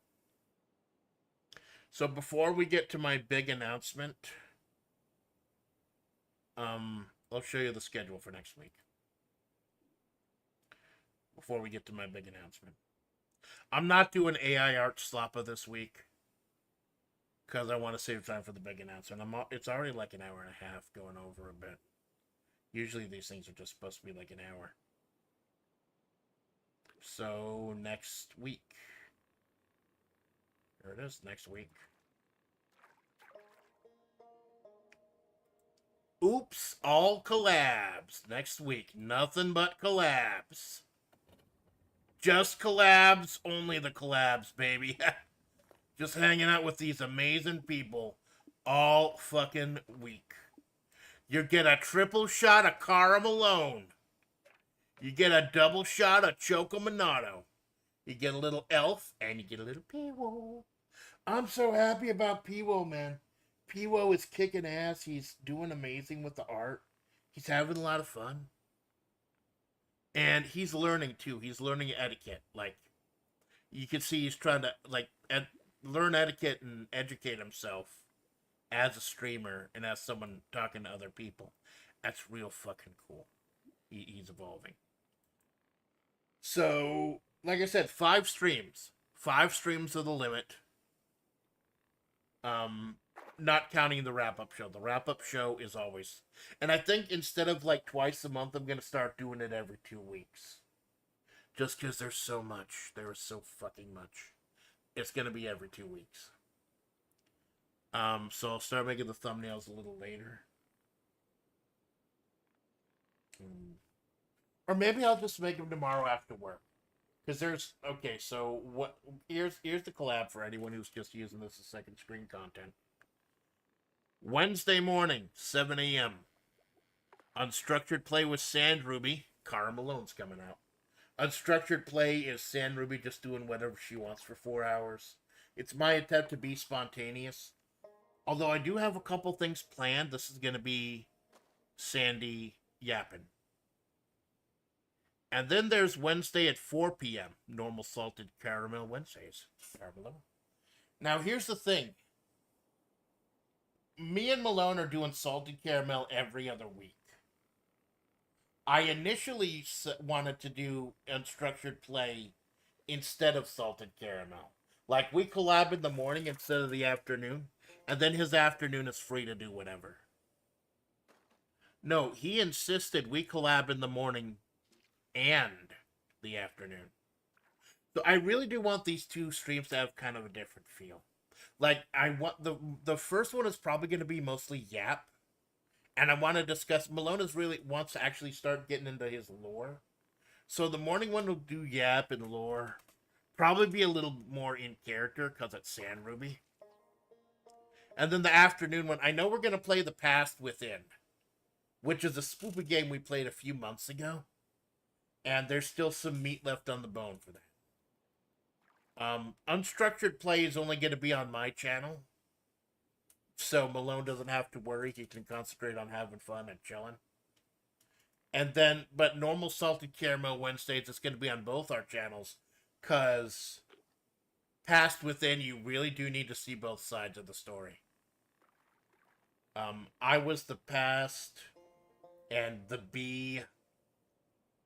So before we get to my big announcement, I'll show you the schedule for next week. Before we get to my big announcement. I'm not doing AI Art Slappa this week. Because I want to save time for the big announcement. It's already like an hour and a half going over a bit. Usually these things are just supposed to be like an hour. So next week. There it is, next week. Oops, all collabs. Next week, nothing but collabs. Just collabs, only the collabs, baby. Just hanging out with these amazing people all fucking week. You get a triple shot of Cara Malone. You get a double shot of Choco Minato. You get a little Elf, and you get a little P-Wall. I'm so happy about Piwo, man. Piwo is kicking ass. He's doing amazing with the art. He's having a lot of fun. And he's learning too. He's learning etiquette. Like you can see he's trying to learn etiquette and educate himself as a streamer and as someone talking to other people. That's real fucking cool. He's evolving. So, like I said, 5 streams. 5 streams are the limit. Um, Not counting the wrap up show. The wrap up show is always, and I think instead of like twice a month, I'm gonna start doing it every 2 weeks. Just because there's so much. There is so fucking much. It's gonna be every 2 weeks. So I'll start making the thumbnails a little later. Or maybe I'll just make them tomorrow after work. Because there's okay, so what here's the collab for anyone who's just using this as second screen content. Wednesday morning, 7 a.m. Unstructured play with Sand Ruby. Cara Malone's coming out. Unstructured play is Sand Ruby just doing whatever she wants for 4 hours. It's my attempt to be spontaneous. Although I do have a couple things planned. This is going to be Sandy yapping. And then there's Wednesday at 4 p.m. Normal salted caramel Wednesdays. Caramel. Now here's the thing. Me and Malone are doing salted caramel every other week. I initially wanted to do unstructured play instead of salted caramel. Like we collab in the morning instead of the afternoon. And then his afternoon is free to do whatever. No, he insisted we collab in the morning and the afternoon. So I really do want these 2 streams to have kind of a different feel. Like I want the first one is probably going to be mostly yap, and I want to discuss. Malone really wants to actually start getting into his lore. So the morning one will do yap and lore, probably be a little more in character because it's Sand Ruby. And then the afternoon one, I know we're going to play The Past Within, which is a spooky game we played a few months ago. And there's still some meat left on the bone for that. Unstructured play is only going to be on my channel. So Malone doesn't have to worry. He can concentrate on having fun and chilling. And then, but normal salted caramel Wednesdays, it's going to be on both our channels. Because Past Within, you really do need to see both sides of the story. I was the past and the bee.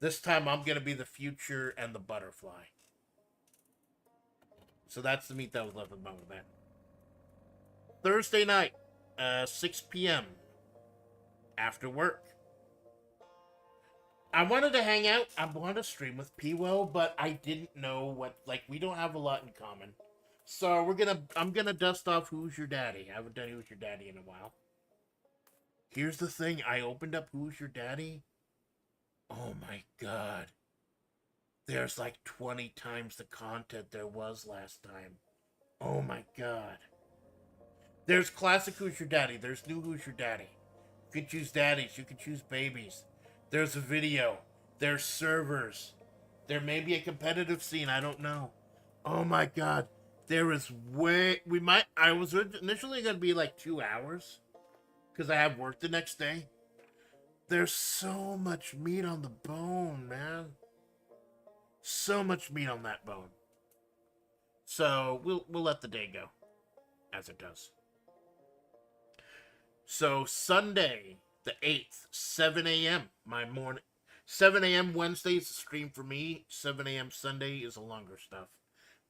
This time I'm going to be the future and the butterfly. So that's the meat that was left with Mama Man. Thursday night, 6 p.m. After work. I wanted to hang out. I wanted to stream with Piwo, but I didn't know what, like, we don't have a lot in common. So I'm gonna dust off Who's Your Daddy. I haven't done Who's Your Daddy in a while. Here's the thing. I opened up Who's Your Daddy. Oh my god. There's like 20 times the content there was last time. Oh my god. There's classic Who's Your Daddy. There's new Who's Your Daddy. You can choose daddies. You can choose babies. There's a video. There's servers. There may be a competitive scene. I don't know. Oh my god. There is way... I was initially going to be like 2 hours. Because I have work the next day. There's so much meat on the bone, man. So much meat on that bone. So we'll let the day go as it does. So Sunday, the 8th, 7 a.m. my morning. 7 a.m. Wednesday is a stream for me. 7 a.m. Sunday is a longer stuff.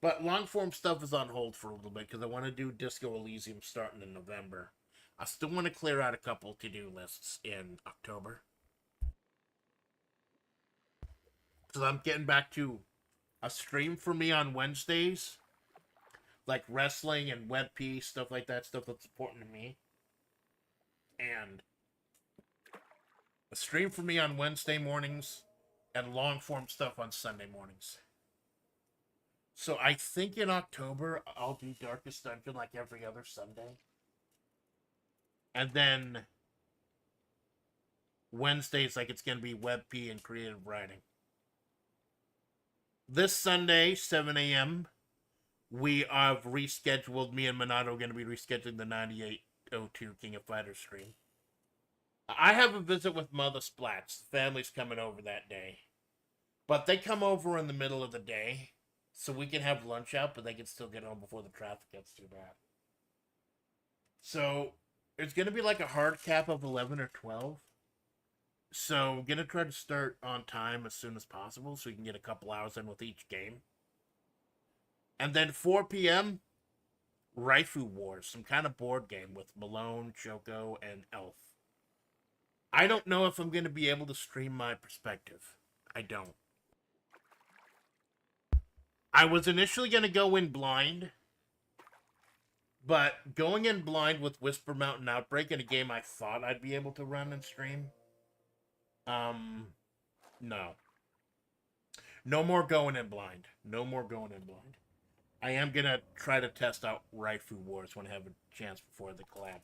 But long form stuff is on hold for a little bit because I want to do Disco Elysium starting in November. I still want to clear out a couple to-do lists in October. Because I'm getting back to a stream for me on Wednesdays. Like wrestling and WebP, stuff like that. Stuff that's important to me. And a stream for me on Wednesday mornings. And long form stuff on Sunday mornings. So I think in October, I'll do Darkest Dungeon like every other Sunday. And then Wednesdays, like it's going to be WebP and creative writing. This Sunday, 7 a.m., we have rescheduled. Me and Minato are going to be rescheduling the 9802 King of Fighters stream. I have a visit with Mother Splatts. The family's coming over that day. But they come over in the middle of the day, so we can have lunch out, but they can still get home before the traffic gets too bad. So, it's going to be like a hard cap of 11 or 12. So, I'm going to try to start on time as soon as possible so we can get a couple hours in with each game. And then 4 p.m., Raifu Wars, some kind of board game with Malone, Choco, and Elf. I don't know if I'm going to be able to stream my perspective. I don't. I was initially going to go in blind, but going in blind with Whisper Mountain Outbreak in a game I thought I'd be able to run and stream, no. No more going in blind. No more going in blind. I am going to try to test out Raifu Wars when I have a chance before the collab.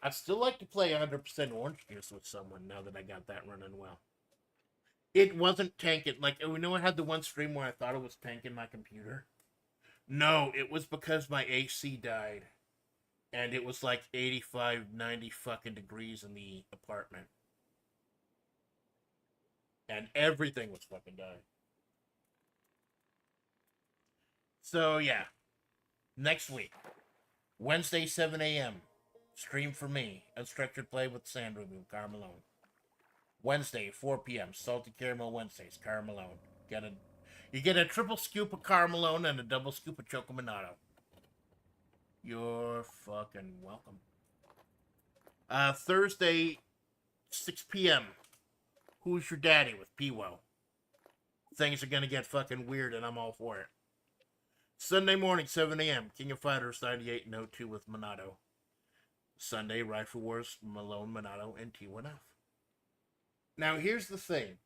I'd still like to play 100% Orange Juice with someone now that I got that running well. It wasn't tanking. Like, we know I had the one stream where I thought it was tanking my computer. No, it was because my AC died. And it was like 85, 90 fucking degrees in the apartment. And everything was fucking dying. So, yeah. Next week. Wednesday, 7 a.m. Stream for me. Unstructured play with Sand Review, Carmelone. Wednesday, 4 p.m. Salty Caramel Wednesdays, Carmelone. You get a triple scoop of Carmelone and a double scoop of Chocominato. You're fucking welcome. Thursday, 6 p.m. Who's Your Daddy with P-Wo. Things are gonna get fucking weird and I'm all for it. Sunday morning, 7 a.m. King of Fighters 98 and 02 with Minato. Sunday, Rifle Wars, Malone, Minato, and T1F. Now, here's the thing.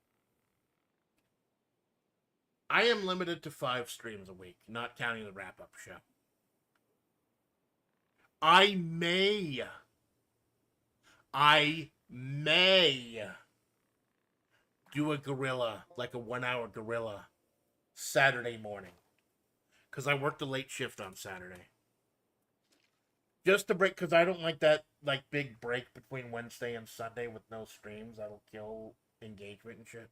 I am limited to 5 streams a week, not counting the wrap-up show. I may do a gorilla, like a 1-hour gorilla, Saturday morning. Because I worked a late shift on Saturday. Just to break, because I don't like that like big break between Wednesday and Sunday with no streams. That'll kill engagement and shit.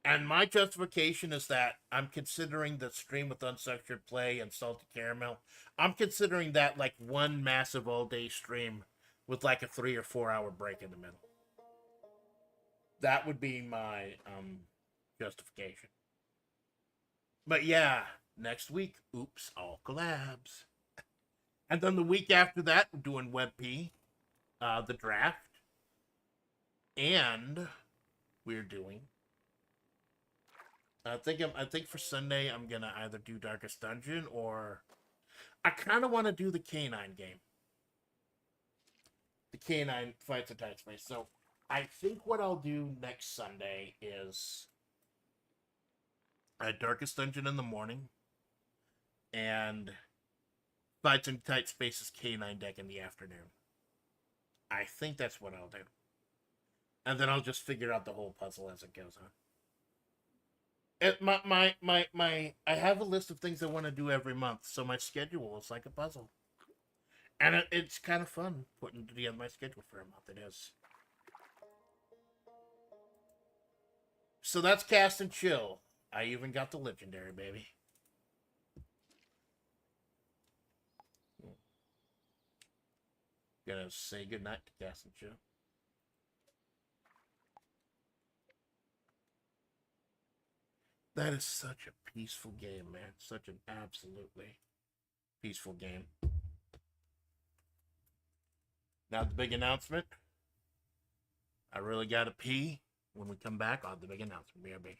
And my justification is that I'm considering the stream with Unstructured Play and Salty Caramel. I'm considering that like one massive all-day stream with like a 3 or 4 hour break in the middle. That would be my justification. But yeah, next week, oops, all collabs. And then the week after that, we're doing WebP, the draft. And we're doing... I think for Sunday, I'm going to either do Darkest Dungeon or... I kind of want to do the Canine game. The Canine Fights in Tight Space. So, I think what I'll do next Sunday is... Darkest Dungeon in the morning. And... Fights in Tight Spaces Canine deck in the afternoon. I think that's what I'll do. And then I'll just figure out the whole puzzle as it goes on. I have a list of things I want to do every month, so my schedule is like a puzzle. And it's kind of fun putting together my schedule for a month. It is. So that's Cast and Chill. I even got the legendary, baby. Gonna say goodnight to Cast and Chill. That is such a peaceful game, man. Such an absolutely peaceful game. Now the big announcement. I really gotta pee. When we come back, I'll have the big announcement. BRB.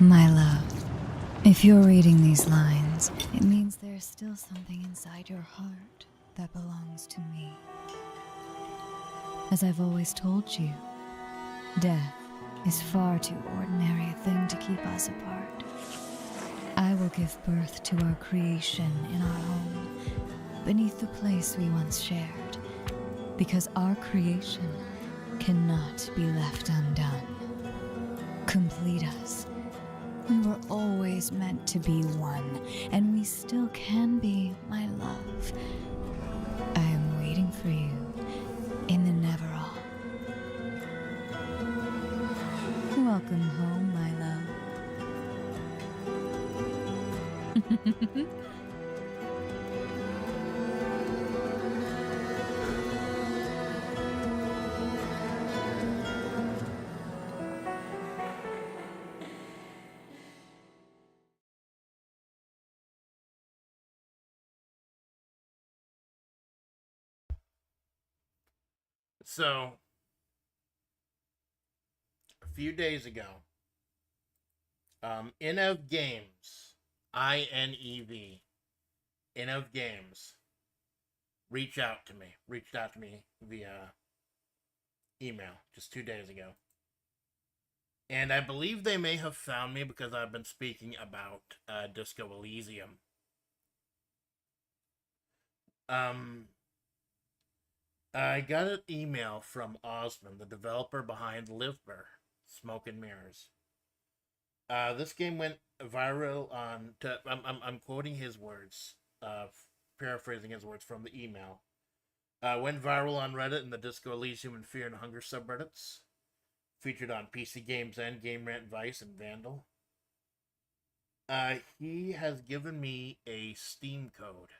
My love, if you're reading these lines, it means there's still something inside your heart that belongs to me. As I've always told you, death is far too ordinary a thing to keep us apart. I will give birth to our creation in our home, beneath the place we once shared, because our creation cannot be left undone. Complete us. We were always meant to be one, and we still can be, my love. I am waiting for you in the Neverall. Welcome home, my love. So, a few days ago, Inev Games, INEV, Inev Games, reached out to me via email just 2 days ago. And I believe they may have found me because I've been speaking about Disco Elysium. I got an email from Osmond, the developer behind Liveber, Smoke and Mirrors. This game went viral on. I'm quoting his words, paraphrasing his words from the email. Went viral on Reddit and the Disco Elysium and Fear and Hunger subreddits. Featured on PC Games and Game Rant, Vice, and Vandal. He has given me a Steam code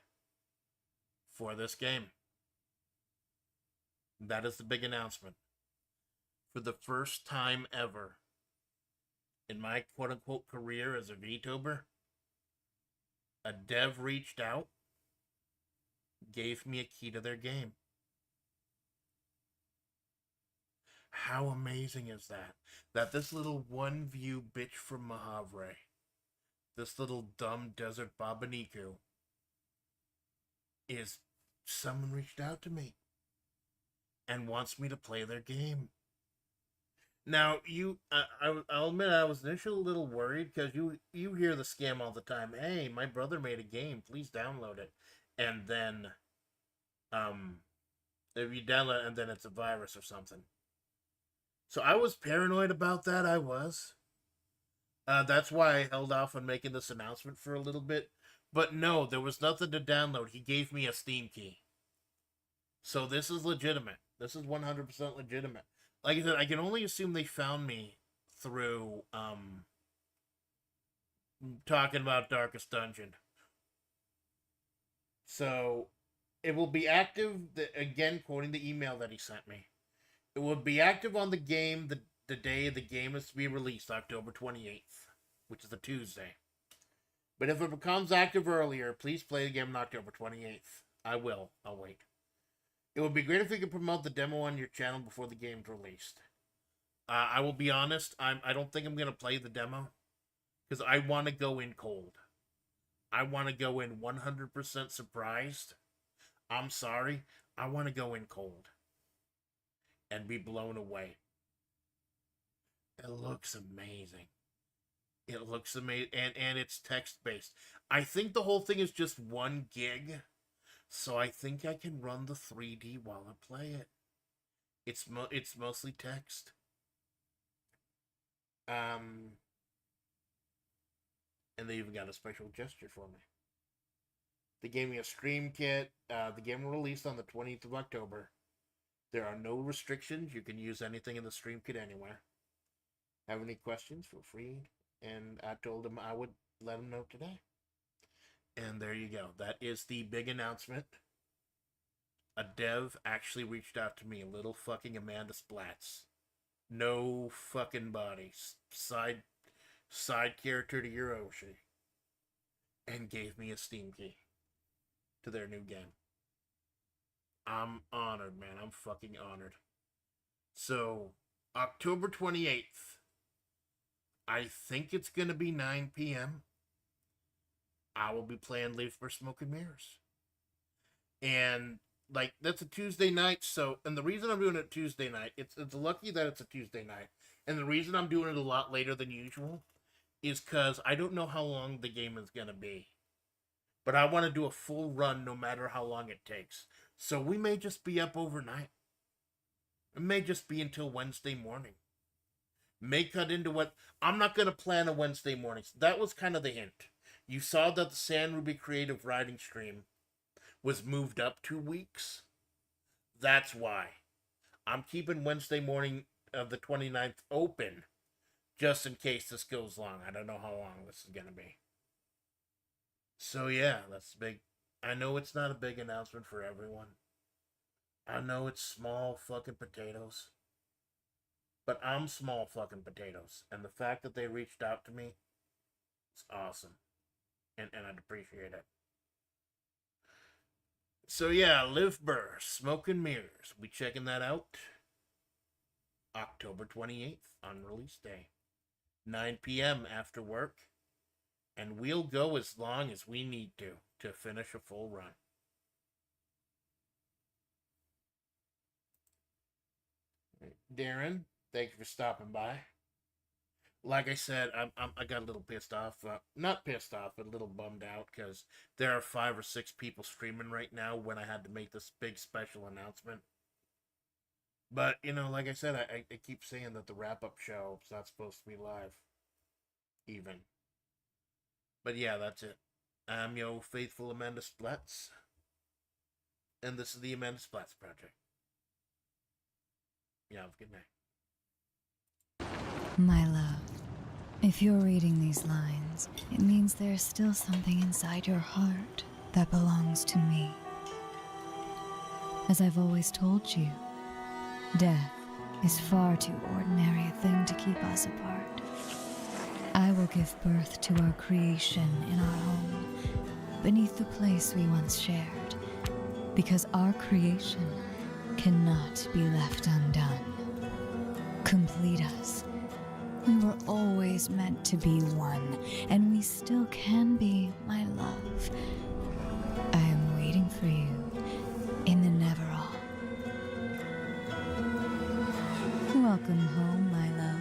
for this game. That is the big announcement. For the first time ever in my quote-unquote career as a VTuber, a dev reached out, gave me a key to their game. How amazing is that? That this little one-view bitch from Mahavre, this little dumb desert Babaniku, is someone reached out to me and wants me to play their game. Now, I'll admit I was initially a little worried because you hear the scam all the time. Hey, my brother made a game. Please download it. And then, if you download it and then it's a virus or something. So I was paranoid about that. I was. That's why I held off on making this announcement for a little bit. But no, there was nothing to download. He gave me a Steam key. So this is legitimate. This is 100% legitimate. Like I said, I can only assume they found me through talking about Darkest Dungeon. So it will be active, again, quoting the email that he sent me. It will be active on the game the day the game is to be released, October 28th, which is a Tuesday. But if it becomes active earlier, please play the game on October 28th. I will. I'll wait. It would be great if you could promote the demo on your channel before the game's released. I will be honest, I don't think I'm going to play the demo, because I want to go in cold. I want to go in 100% surprised. I'm sorry. I want to go in cold and be blown away. It looks amazing. It looks amazing, and it's text-based. I think the whole thing is just 1 gig, so I think I can run the 3D while I play it. It's mostly text. And they even got a special gesture for me. They gave me a stream kit. The game released on the 20th of October. There are no restrictions. You can use anything in the stream kit anywhere. Have any questions? Feel free. And I told him I would let him know today. And there you go. That is the big announcement. A dev actually reached out to me. Little fucking Amanda Splatts. No fucking body. Side character to your Oshi. And gave me a Steam key to their new game. I'm honored, man. I'm fucking honored. So, October 28th. I think it's going to be 9 p.m. I will be playing Leave for Smoke and Mirrors. And, like, that's a Tuesday night, so, and the reason I'm doing it Tuesday night, it's lucky that it's a Tuesday night, and the reason I'm doing it a lot later than usual is because I don't know how long the game is going to be. But I want to do a full run no matter how long it takes. So we may just be up overnight. It may just be until Wednesday morning. May cut into what... I'm not going to plan a Wednesday morning. That was kind of the hint. You saw that the San Ruby Creative Writing stream was moved up 2 weeks. That's why. I'm keeping Wednesday morning of the 29th open just in case this goes long. I don't know how long this is going to be. So yeah, that's big. I know it's not a big announcement for everyone. I know it's small fucking potatoes. But I'm small fucking potatoes. And the fact that they reached out to me is awesome. And I'd appreciate it. So yeah, Live Burr, Smoke and Mirrors. We checking that out. October 28th on release day. 9 p.m. after work. And we'll go as long as we need to finish a full run. Darren, thank you for stopping by. Like I said, I got a little pissed off. Not pissed off, but a little bummed out because there are 5 or 6 people streaming right now when I had to make this big special announcement. But, you know, like I said, I keep saying that the wrap-up show is not supposed to be live. Even. But yeah, that's it. I'm your faithful Amanda Splatts. And this is the Amanda Splatts Project. Yeah, have a good night. My love, if you're reading these lines, it means there's still something inside your heart that belongs to me. As I've always told you, death is far too ordinary a thing to keep us apart. I will give birth to our creation in our home, beneath the place we once shared, because our creation cannot be left undone. Complete us. We were always meant to be one, and we still can be, my love. I am waiting for you in the Neverall. Welcome home, my love.